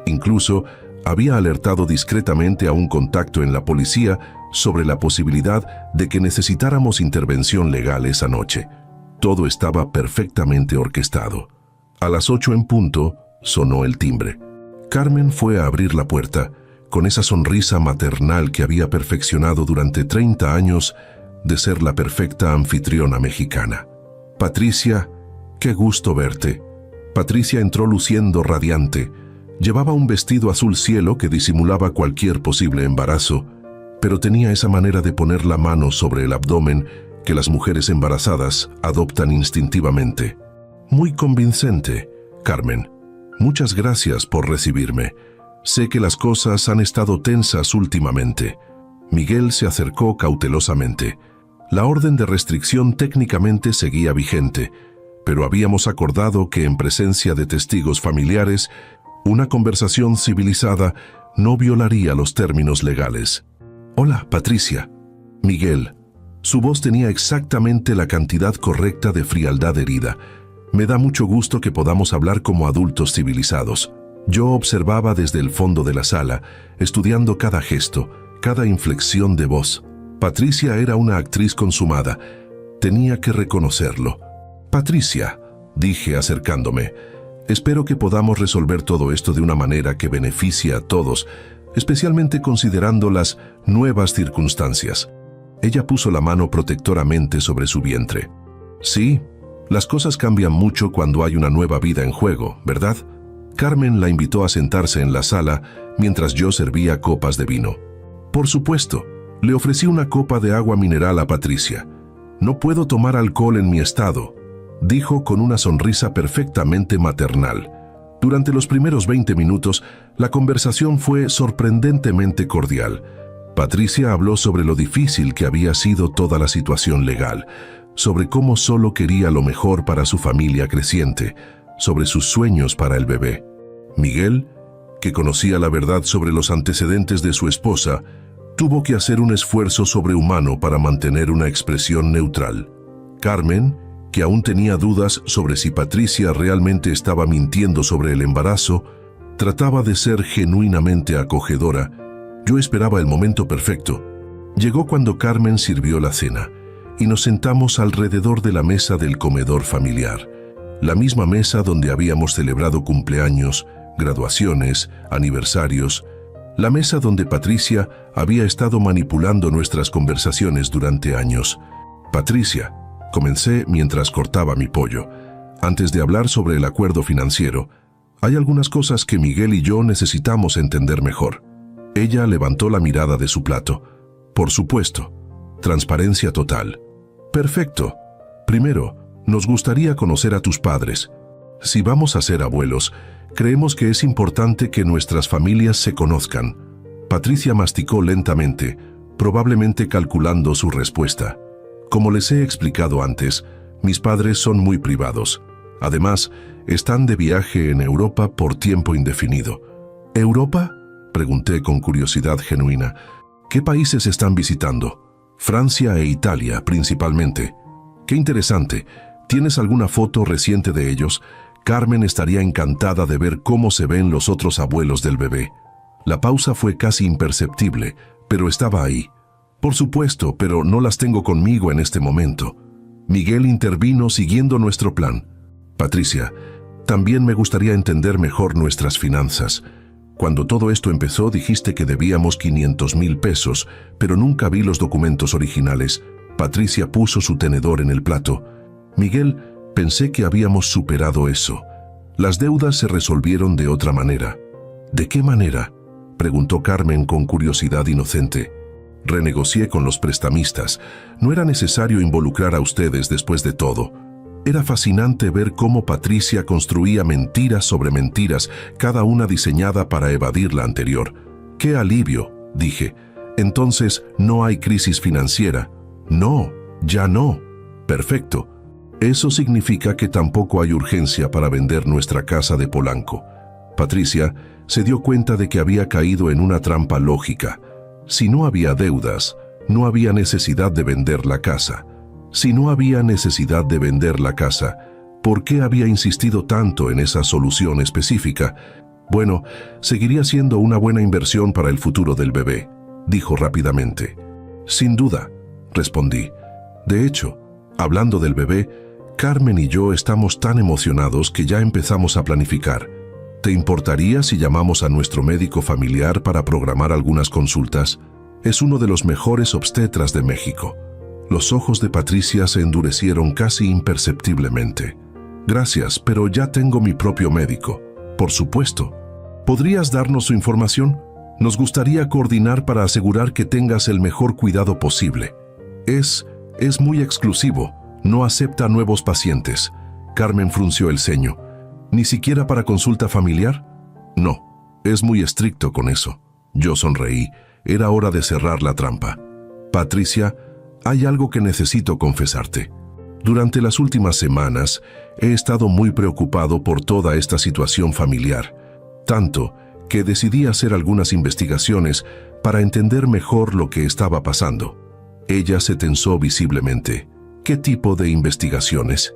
Incluso había alertado discretamente a un contacto en la policía sobre la posibilidad de que necesitáramos intervención legal esa noche. Todo estaba perfectamente orquestado. A las 8 en punto, sonó el timbre. Carmen fue a abrir la puerta, con esa sonrisa maternal que había perfeccionado durante 30 años de ser la perfecta anfitriona mexicana. «Patricia, qué gusto verte». Patricia entró luciendo radiante. Llevaba un vestido azul cielo que disimulaba cualquier posible embarazo, pero tenía esa manera de poner la mano sobre el abdomen que las mujeres embarazadas adoptan instintivamente. «Muy convincente, Carmen. Muchas gracias por recibirme. Sé que las cosas han estado tensas últimamente». Miguel se acercó cautelosamente. La orden de restricción técnicamente seguía vigente, pero habíamos acordado que en presencia de testigos familiares, una conversación civilizada no violaría los términos legales. «Hola, Patricia». Miguel. Su voz tenía exactamente la cantidad correcta de frialdad herida. «Me da mucho gusto que podamos hablar como adultos civilizados». Yo observaba desde el fondo de la sala, estudiando cada gesto, cada inflexión de voz. Patricia era una actriz consumada. Tenía que reconocerlo. «Patricia», dije acercándome, «espero que podamos resolver todo esto de una manera que beneficie a todos, especialmente considerando las nuevas circunstancias». Ella puso la mano protectoramente sobre su vientre. «Sí, las cosas cambian mucho cuando hay una nueva vida en juego, ¿verdad?». Carmen la invitó a sentarse en la sala mientras yo servía copas de vino. «Por supuesto», le ofrecí una copa de agua mineral a Patricia. «No puedo tomar alcohol en mi estado», dijo con una sonrisa perfectamente maternal. Durante los primeros 20 minutos, la conversación fue sorprendentemente cordial. Patricia habló sobre lo difícil que había sido toda la situación legal, sobre cómo solo quería lo mejor para su familia creciente, sobre sus sueños para el bebé. Miguel, que conocía la verdad sobre los antecedentes de su esposa, tuvo que hacer un esfuerzo sobrehumano para mantener una expresión neutral. Carmen, que aún tenía dudas sobre si Patricia realmente estaba mintiendo sobre el embarazo, trataba de ser genuinamente acogedora. Yo esperaba el momento perfecto. Llegó cuando Carmen sirvió la cena y nos sentamos alrededor de la mesa del comedor familiar, la misma mesa donde habíamos celebrado cumpleaños, graduaciones, aniversarios, la mesa donde Patricia había estado manipulando nuestras conversaciones durante años. «Patricia», comencé mientras cortaba mi pollo, «antes de hablar sobre el acuerdo financiero, hay algunas cosas que Miguel y yo necesitamos entender mejor». Ella levantó la mirada de su plato. «Por supuesto. Transparencia total». «Perfecto. Primero, nos gustaría conocer a tus padres. Si vamos a ser abuelos, creemos que es importante que nuestras familias se conozcan». Patricia masticó lentamente, probablemente calculando su respuesta. «Como les he explicado antes, mis padres son muy privados. Además, están de viaje en Europa por tiempo indefinido». «¿Europa?», pregunté con curiosidad genuina. «¿Qué países están visitando?» «Francia e Italia, principalmente». «Qué interesante. ¿Tienes alguna foto reciente de ellos?» Carmen estaría encantada de ver cómo se ven los otros abuelos del bebé. La pausa fue casi imperceptible, pero estaba ahí. «Por supuesto, pero no las tengo conmigo en este momento». Miguel intervino siguiendo nuestro plan. Patricia, también me gustaría entender mejor nuestras finanzas. Cuando todo esto empezó dijiste que debíamos 500,000 pesos, pero nunca vi los documentos originales. Patricia puso su tenedor en el plato. Miguel, pensé que habíamos superado eso. Las deudas se resolvieron de otra manera. ¿De qué manera?, preguntó Carmen con curiosidad inocente. Renegocié con los prestamistas. No era necesario involucrar a ustedes después de todo. Era fascinante ver cómo Patricia construía mentiras sobre mentiras, cada una diseñada para evadir la anterior. ¡Qué alivio!, dije. Entonces, ¿no hay crisis financiera? No, ya no. Perfecto. Eso significa que tampoco hay urgencia para vender nuestra casa de Polanco. Patricia se dio cuenta de que había caído en una trampa lógica. Si no había deudas, no había necesidad de vender la casa. Si no había necesidad de vender la casa, ¿por qué había insistido tanto en esa solución específica? Bueno, seguiría siendo una buena inversión para el futuro del bebé, dijo rápidamente. Sin duda, respondí. De hecho, hablando del bebé, Carmen y yo estamos tan emocionados que ya empezamos a planificar. ¿Te importaría si llamamos a nuestro médico familiar para programar algunas consultas? Es uno de los mejores obstetras de México. Los ojos de Patricia se endurecieron casi imperceptiblemente. Gracias, pero ya tengo mi propio médico. Por supuesto. ¿Podrías darnos su información? Nos gustaría coordinar para asegurar que tengas el mejor cuidado posible. Es muy exclusivo. No acepta nuevos pacientes. Carmen frunció el ceño. ¿Ni siquiera para consulta familiar? No, es muy estricto con eso. Yo sonreí. Era hora de cerrar la trampa. Patricia, hay algo que necesito confesarte. Durante las últimas semanas he estado muy preocupado por toda esta situación familiar, tanto que decidí hacer algunas investigaciones para entender mejor lo que estaba pasando. Ella se tensó visiblemente. ¿Qué tipo de investigaciones?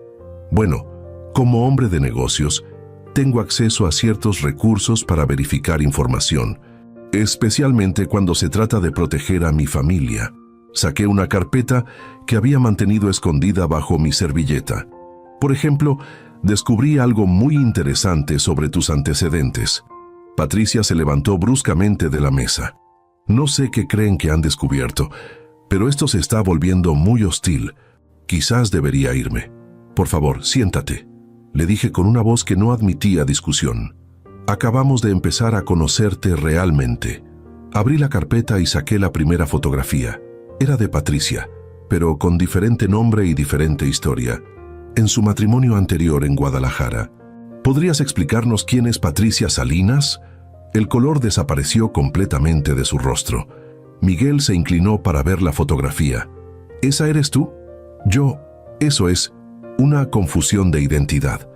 Bueno, como hombre de negocios, tengo acceso a ciertos recursos para verificar información, especialmente cuando se trata de proteger a mi familia. Saqué una carpeta que había mantenido escondida bajo mi servilleta. Por ejemplo, descubrí algo muy interesante sobre tus antecedentes. Patricia se levantó bruscamente de la mesa. No sé qué creen que han descubierto, pero esto se está volviendo muy hostil. Quizás debería irme. Por favor, siéntate, le dije con una voz que no admitía discusión. Acabamos de empezar a conocerte realmente. Abrí la carpeta y saqué la primera fotografía. Era de Patricia, pero con diferente nombre y diferente historia. En su matrimonio anterior en Guadalajara. ¿Podrías explicarnos quién es Patricia Salinas? El color desapareció completamente de su rostro. Miguel se inclinó para ver la fotografía. ¿Esa eres tú? Yo. Eso es. Una confusión de identidad.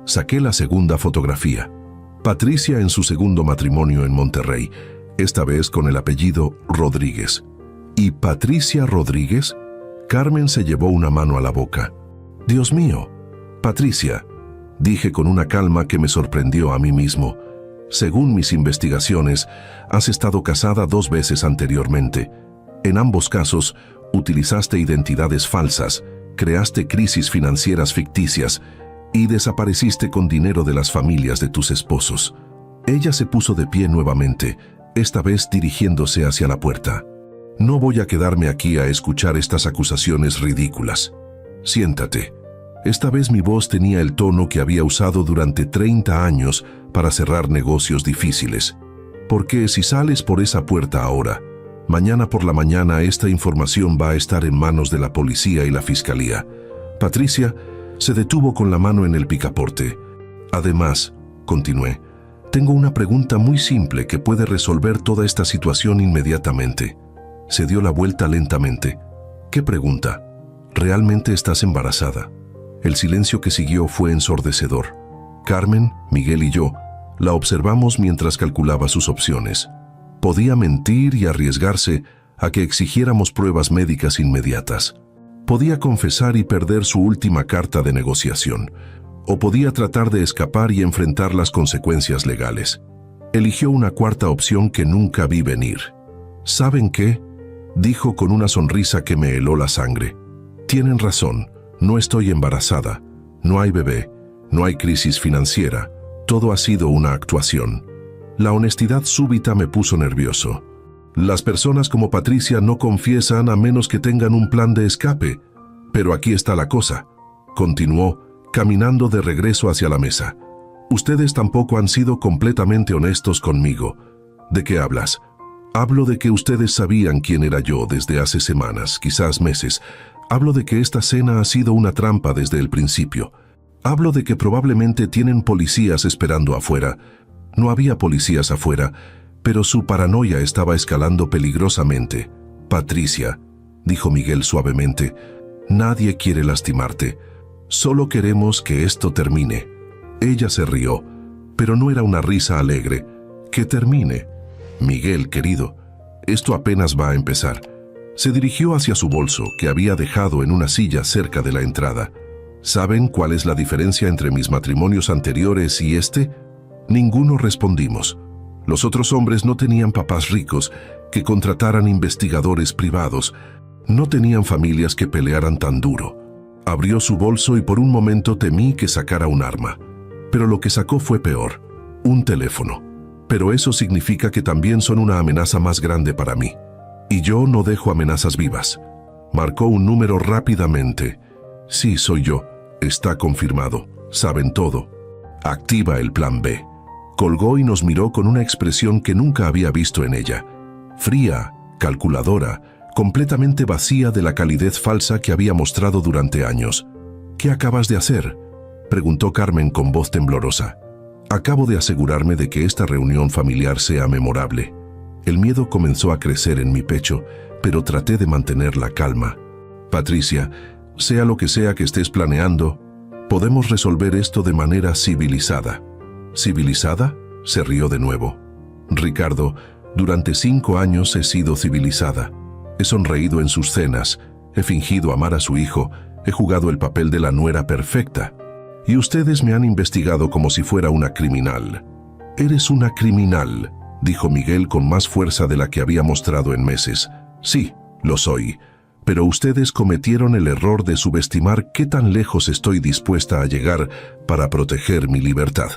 Saqué la segunda fotografía. Patricia en su segundo matrimonio en Monterrey, esta vez con el apellido Rodríguez. ¿Y Patricia Rodríguez? Carmen se llevó una mano a la boca. Dios mío, Patricia, dije con una calma que me sorprendió a mí mismo. Según mis investigaciones, has estado casada 2 veces anteriormente. En ambos casos, utilizaste identidades falsas, creaste crisis financieras ficticias y desapareciste con dinero de las familias de tus esposos. Ella se puso de pie nuevamente, esta vez dirigiéndose hacia la puerta. No voy a quedarme aquí a escuchar estas acusaciones ridículas. Siéntate. Esta vez mi voz tenía el tono que había usado durante 30 años para cerrar negocios difíciles. Porque si sales por esa puerta ahora, mañana por la mañana esta información va a estar en manos de la policía y la fiscalía. Patricia se detuvo con la mano en el picaporte. Además, continué, tengo una pregunta muy simple que puede resolver toda esta situación inmediatamente. Se dio la vuelta lentamente. ¿Qué pregunta? ¿Realmente estás embarazada? El silencio que siguió fue ensordecedor. Carmen, Miguel y yo la observamos mientras calculaba sus opciones. Podía mentir y arriesgarse a que exigiéramos pruebas médicas inmediatas. Podía confesar y perder su última carta de negociación, o podía tratar de escapar y enfrentar las consecuencias legales. Eligió una cuarta opción que nunca vi venir. ¿Saben qué?, dijo con una sonrisa que me heló la sangre. Tienen razón, No estoy embarazada, no hay bebé, no hay crisis financiera, todo ha sido una actuación. La honestidad súbita me puso nervioso. Las personas como Patricia no confiesan a menos que tengan un plan de escape. Pero aquí está la cosa, continuó, caminando de regreso hacia la mesa. Ustedes tampoco han sido completamente honestos conmigo. ¿De qué hablas? Hablo de que ustedes sabían quién era yo desde hace semanas, quizás meses. Hablo de que esta cena ha sido una trampa desde el principio. Hablo de que probablemente tienen policías esperando afuera. No había policías afuera, pero su paranoia estaba escalando peligrosamente. Patricia, dijo Miguel suavemente, nadie quiere lastimarte. Solo queremos que esto termine. Ella se rió, pero no era una risa alegre. Que termine. Miguel, querido, esto apenas va a empezar. Se dirigió hacia su bolso, que había dejado en una silla cerca de la entrada. ¿Saben cuál es la diferencia entre mis matrimonios anteriores y este? Ninguno respondimos. Los otros hombres no tenían papás ricos que contrataran investigadores privados. No tenían familias que pelearan tan duro. Abrió su bolso y por un momento temí que sacara un arma. Pero lo que sacó fue peor, un teléfono. Pero eso significa que también son una amenaza más grande para mí. Y yo no dejo amenazas vivas. Marcó un número rápidamente. Sí, soy yo. Está confirmado. Saben todo. Activa el plan B. Colgó y nos miró con una expresión que nunca había visto en ella. Fría, calculadora, completamente vacía de la calidez falsa que había mostrado durante años. ¿Qué acabas de hacer?, preguntó Carmen con voz temblorosa. Acabo de asegurarme de que esta reunión familiar sea memorable. El miedo comenzó a crecer en mi pecho, pero traté de mantener la calma. Patricia, sea lo que sea que estés planeando, podemos resolver esto de manera civilizada. ¿Civilizada?, se rió de nuevo. Ricardo, durante 5 años he sido civilizada. He sonreído en sus cenas, he fingido amar a su hijo, he jugado el papel de la nuera perfecta. Y ustedes me han investigado como si fuera una criminal. Eres una criminal, dijo Miguel con más fuerza de la que había mostrado en meses. Sí, lo soy, pero ustedes cometieron el error de subestimar qué tan lejos estoy dispuesta a llegar para proteger mi libertad.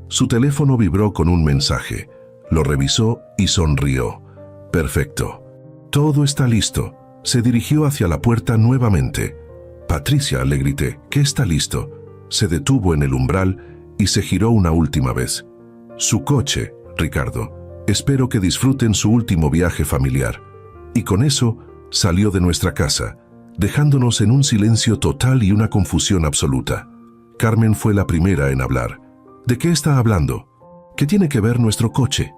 Su teléfono vibró con un mensaje. Lo revisó y sonrió. Perfecto. Todo está listo. Se dirigió hacia la puerta nuevamente. Patricia, le grité, ¿qué está listo? Se detuvo en el umbral y se giró una última vez. Su coche, Ricardo. Espero que disfruten su último viaje familiar. Y con eso salió de nuestra casa, dejándonos en un silencio total y una confusión absoluta. Carmen fue la primera en hablar. ¿De qué está hablando? ¿Qué tiene que ver nuestro coche?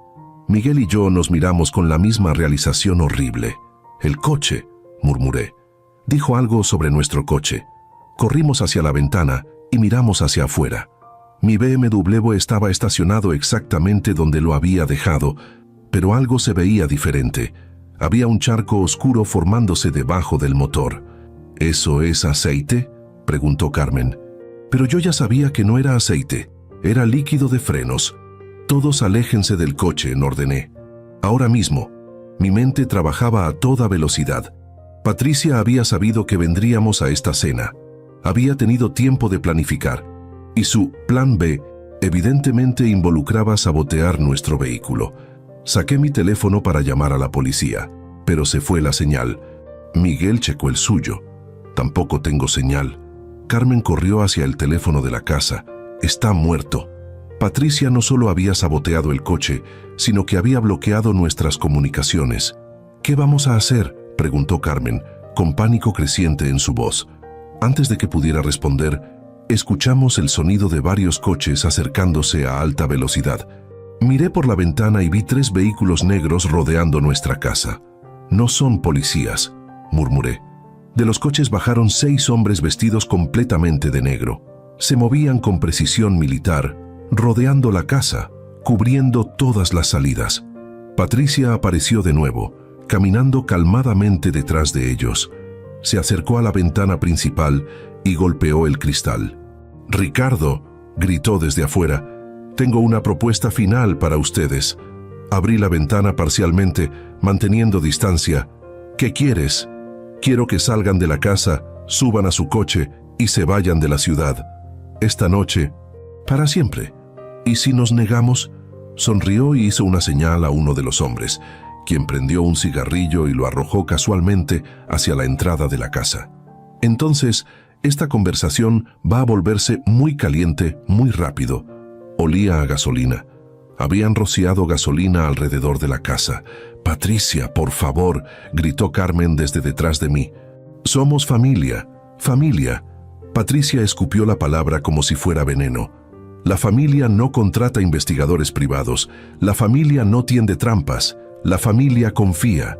Miguel y yo nos miramos con la misma realización horrible. El coche, murmuré. Dijo algo sobre nuestro coche. Corrimos hacia la ventana y miramos hacia afuera. Mi BMW estaba estacionado exactamente donde lo había dejado, pero algo se veía diferente. Había un charco oscuro formándose debajo del motor. ¿Eso es aceite?, preguntó Carmen. Pero yo ya sabía que no era aceite, era líquido de frenos. Todos aléjense del coche, ordené. Ahora mismo. Mi mente trabajaba a toda velocidad. Patricia había sabido que vendríamos a esta cena. Había tenido tiempo de planificar. Y su plan B evidentemente involucraba sabotear nuestro vehículo. Saqué mi teléfono para llamar a la policía, pero se fue la señal. Miguel checó el suyo. Tampoco tengo señal. Carmen corrió hacia el teléfono de la casa. Está muerto. Patricia no solo había saboteado el coche, sino que había bloqueado nuestras comunicaciones. ¿Qué vamos a hacer?, preguntó Carmen, con pánico creciente en su voz. Antes de que pudiera responder, escuchamos el sonido de varios coches acercándose a alta velocidad. Miré por la ventana y vi 3 vehículos negros rodeando nuestra casa. No son policías, murmuré. De los coches bajaron 6 hombres vestidos completamente de negro. Se movían con precisión militar, rodeando la casa, cubriendo todas las salidas. Patricia apareció de nuevo, caminando calmadamente detrás de ellos. Se acercó a la ventana principal y golpeó el cristal. «Ricardo», gritó desde afuera, «tengo una propuesta final para ustedes». Abrí la ventana parcialmente, manteniendo distancia. «¿Qué quieres?» «Quiero que salgan de la casa, suban a su coche y se vayan de la ciudad. Esta noche, para siempre. ¿Y si nos negamos? Sonrió y hizo una señal a uno de los hombres, quien prendió un cigarrillo y lo arrojó casualmente hacia la entrada de la casa. Entonces, esta conversación va a volverse muy caliente, muy rápido. Olía a gasolina. Habían rociado gasolina alrededor de la casa. «Patricia, por favor», gritó Carmen desde detrás de mí. «Somos familia, familia». Patricia escupió la palabra como si fuera veneno. La familia no contrata investigadores privados. La familia no tiende trampas. La familia confía.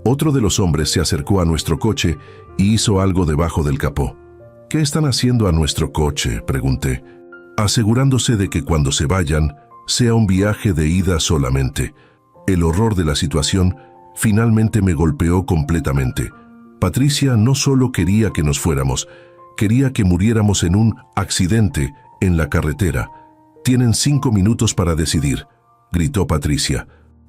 Otro de los hombres se acercó a nuestro coche y hizo algo debajo del capó. «¿Qué están haciendo a nuestro coche?», pregunté, asegurándose de que cuando se vayan, sea un viaje de ida solamente. El horror de la situación finalmente me golpeó completamente. Patricia no solo quería que nos fuéramos, quería que muriéramos en un accidente en la carretera. «Tienen 5 minutos para decidir», gritó Patricia.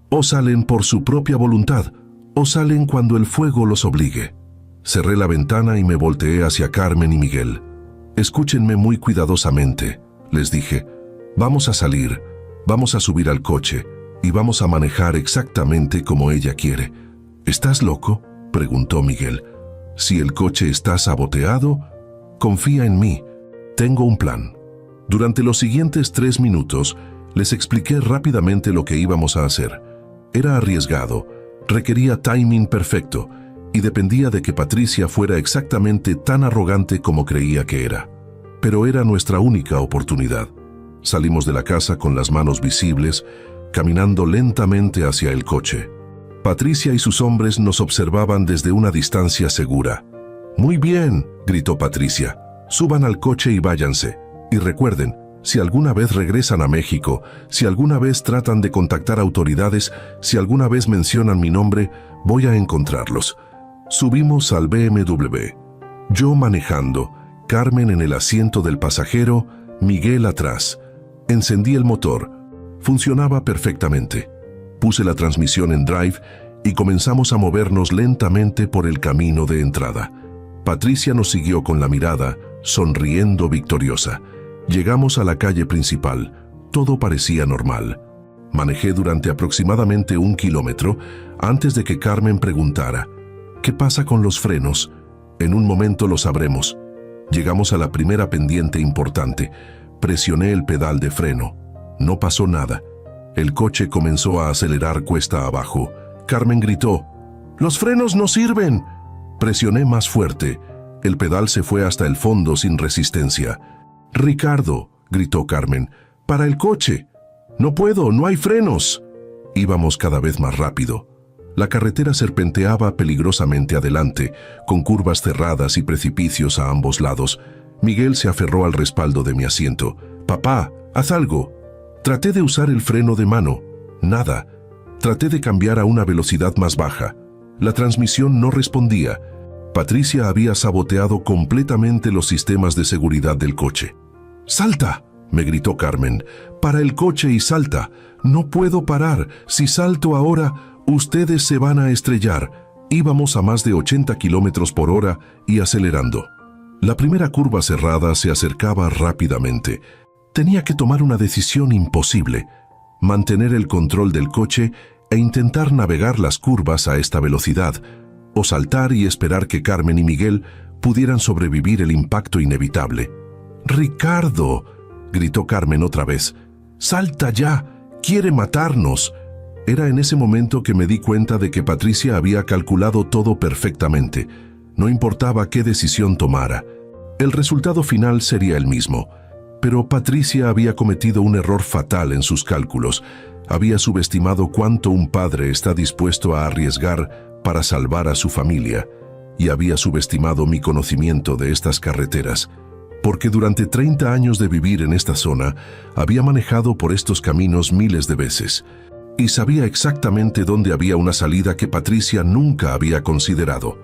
«O salen por su propia voluntad, o salen cuando el fuego los obligue». Cerré la ventana y me volteé hacia Carmen y Miguel. «Escúchenme muy cuidadosamente», les dije. «Vamos a salir, vamos a subir al coche y vamos a manejar exactamente como ella quiere». «¿Estás loco?», preguntó Miguel. «Si el coche está saboteado, confía en mí. Tengo un plan». Durante los siguientes 3 minutos, les expliqué rápidamente lo que íbamos a hacer. Era arriesgado, requería timing perfecto y dependía de que Patricia fuera exactamente tan arrogante como creía que era. Pero era nuestra única oportunidad. Salimos de la casa con las manos visibles, caminando lentamente hacia el coche. Patricia y sus hombres nos observaban desde una distancia segura. «Muy bien», gritó Patricia. «Suban al coche y váyanse. Y recuerden, si alguna vez regresan a México, si alguna vez tratan de contactar autoridades, si alguna vez mencionan mi nombre, voy a encontrarlos». Subimos al BMW. Yo manejando, Carmen en el asiento del pasajero, Miguel atrás. Encendí el motor. Funcionaba perfectamente. Puse la transmisión en drive y comenzamos a movernos lentamente por el camino de entrada. Patricia nos siguió con la mirada, sonriendo victoriosa. Llegamos a la calle principal. Todo parecía normal. Manejé durante aproximadamente 1 kilómetro antes de que Carmen preguntara: «¿Qué pasa con los frenos?». «En un momento lo sabremos». Llegamos a la primera pendiente importante. Presioné el pedal de freno. No pasó nada. El coche comenzó a acelerar cuesta abajo. Carmen gritó: «¡Los frenos no sirven!». Presioné más fuerte. El pedal se fue hasta el fondo sin resistencia. «Ricardo», gritó Carmen, «para el coche». «No puedo, no hay frenos». Íbamos cada vez más rápido. La carretera serpenteaba peligrosamente adelante, con curvas cerradas y precipicios a ambos lados. Miguel se aferró al respaldo de mi asiento. «Papá, haz algo». Traté de usar el freno de mano. Nada. Traté de cambiar a una velocidad más baja. La transmisión no respondía. Patricia había saboteado completamente los sistemas de seguridad del coche. «¡Salta!», me gritó Carmen. «Para el coche y salta. No puedo parar. Si salto ahora, ustedes se van a estrellar». Íbamos a más de 80 kilómetros por hora y acelerando. La primera curva cerrada se acercaba rápidamente. Tenía que tomar una decisión imposible: mantener el control del coche e intentar navegar las curvas a esta velocidad, o saltar y esperar que Carmen y Miguel pudieran sobrevivir el impacto inevitable. «¡Ricardo!», gritó Carmen otra vez. «¡Salta ya! ¡Quiere matarnos!». Era en ese momento que me di cuenta de que Patricia había calculado todo perfectamente. No importaba qué decisión tomara. El resultado final sería el mismo. Pero Patricia había cometido un error fatal en sus cálculos. Había subestimado cuánto un padre está dispuesto a arriesgar para salvar a su familia, y había subestimado mi conocimiento de estas carreteras, porque durante 30 años de vivir en esta zona, había manejado por estos caminos miles de veces, y sabía exactamente dónde había una salida que Patricia nunca había considerado.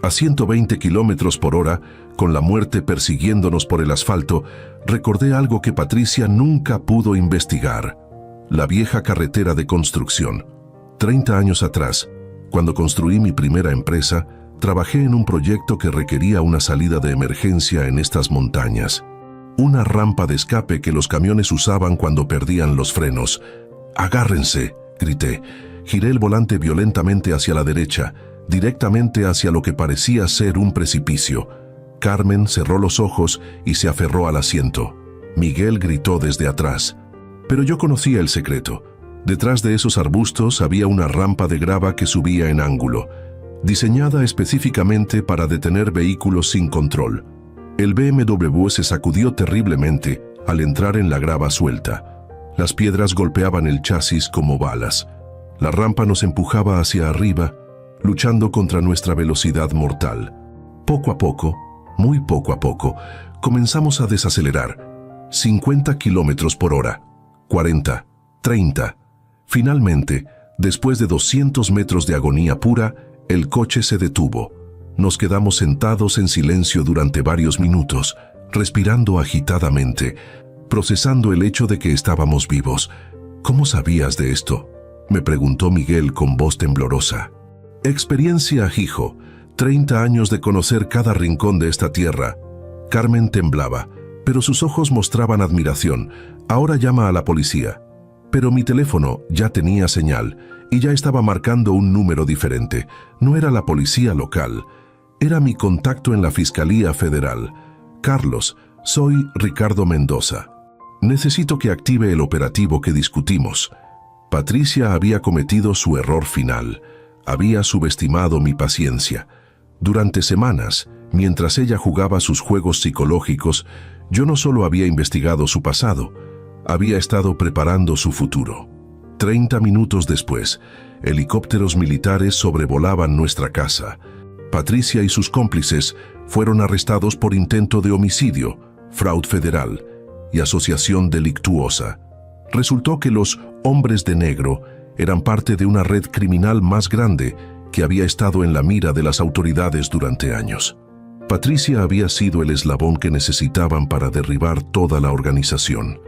A 120 kilómetros por hora, con la muerte persiguiéndonos por el asfalto, recordé algo que Patricia nunca pudo investigar: la vieja carretera de construcción. 30 años atrás, cuando construí mi primera empresa, trabajé en un proyecto que requería una salida de emergencia en estas montañas. Una rampa de escape que los camiones usaban cuando perdían los frenos. «¡Agárrense!», grité. Giré el volante violentamente hacia la derecha, directamente hacia lo que parecía ser un precipicio. Carmen cerró los ojos y se aferró al asiento. Miguel gritó desde atrás. Pero yo conocía el secreto. Detrás de esos arbustos había una rampa de grava que subía en ángulo, diseñada específicamente para detener vehículos sin control. El BMW se sacudió terriblemente al entrar en la grava suelta. Las piedras golpeaban el chasis como balas. La rampa nos empujaba hacia arriba, luchando contra nuestra velocidad mortal. Poco a poco, muy poco a poco, comenzamos a desacelerar. 50 kilómetros por hora, 40, 30. Finalmente, después de 200 metros de agonía pura, el coche se detuvo. Nos quedamos sentados en silencio durante varios minutos, respirando agitadamente, procesando el hecho de que estábamos vivos. «¿Cómo sabías de esto?», me preguntó Miguel con voz temblorosa. «Experiencia, hijo. 30 años de conocer cada rincón de esta tierra». Carmen temblaba, pero sus ojos mostraban admiración. «Ahora llama a la policía». Pero mi teléfono ya tenía señal y ya estaba marcando un número diferente. No era la policía local, era mi contacto en la Fiscalía Federal. «Carlos, soy Ricardo Mendoza. Necesito que active el operativo que discutimos». Patricia había cometido su error final. Había subestimado mi paciencia. Durante semanas, mientras ella jugaba sus juegos psicológicos, yo no solo había investigado su pasado, había estado preparando su futuro. 30 minutos después, helicópteros militares sobrevolaban nuestra casa. Patricia y sus cómplices fueron arrestados por intento de homicidio, fraude federal y asociación delictuosa. Resultó que los hombres de negro eran parte de una red criminal más grande que había estado en la mira de las autoridades durante años. Patricia había sido el eslabón que necesitaban para derribar toda la organización.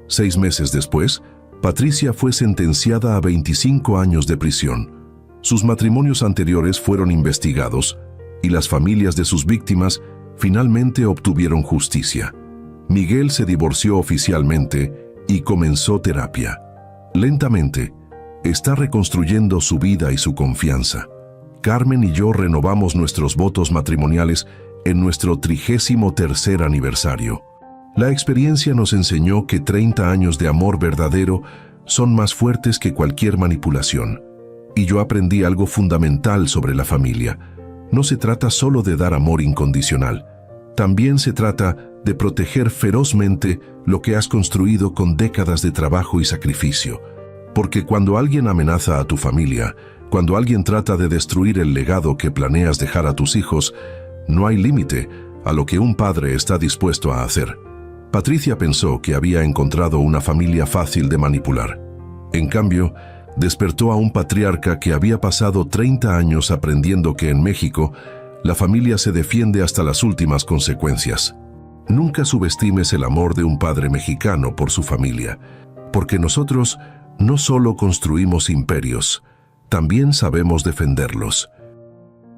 6 meses después, Patricia fue sentenciada a 25 años de prisión. Sus matrimonios anteriores fueron investigados y las familias de sus víctimas finalmente obtuvieron justicia. Miguel se divorció oficialmente y comenzó terapia. Lentamente, está reconstruyendo su vida y su confianza. Carmen y yo renovamos nuestros votos matrimoniales en nuestro 33º aniversario. La experiencia nos enseñó que 30 años de amor verdadero son más fuertes que cualquier manipulación. Y yo aprendí algo fundamental sobre la familia. No se trata solo de dar amor incondicional. También se trata de proteger ferozmente lo que has construido con décadas de trabajo y sacrificio. Porque cuando alguien amenaza a tu familia, cuando alguien trata de destruir el legado que planeas dejar a tus hijos, no hay límite a lo que un padre está dispuesto a hacer. Patricia pensó que había encontrado una familia fácil de manipular. En cambio, despertó a un patriarca que había pasado 30 años aprendiendo que en México la familia se defiende hasta las últimas consecuencias. Nunca subestimes el amor de un padre mexicano por su familia, porque nosotros no solo construimos imperios, también sabemos defenderlos.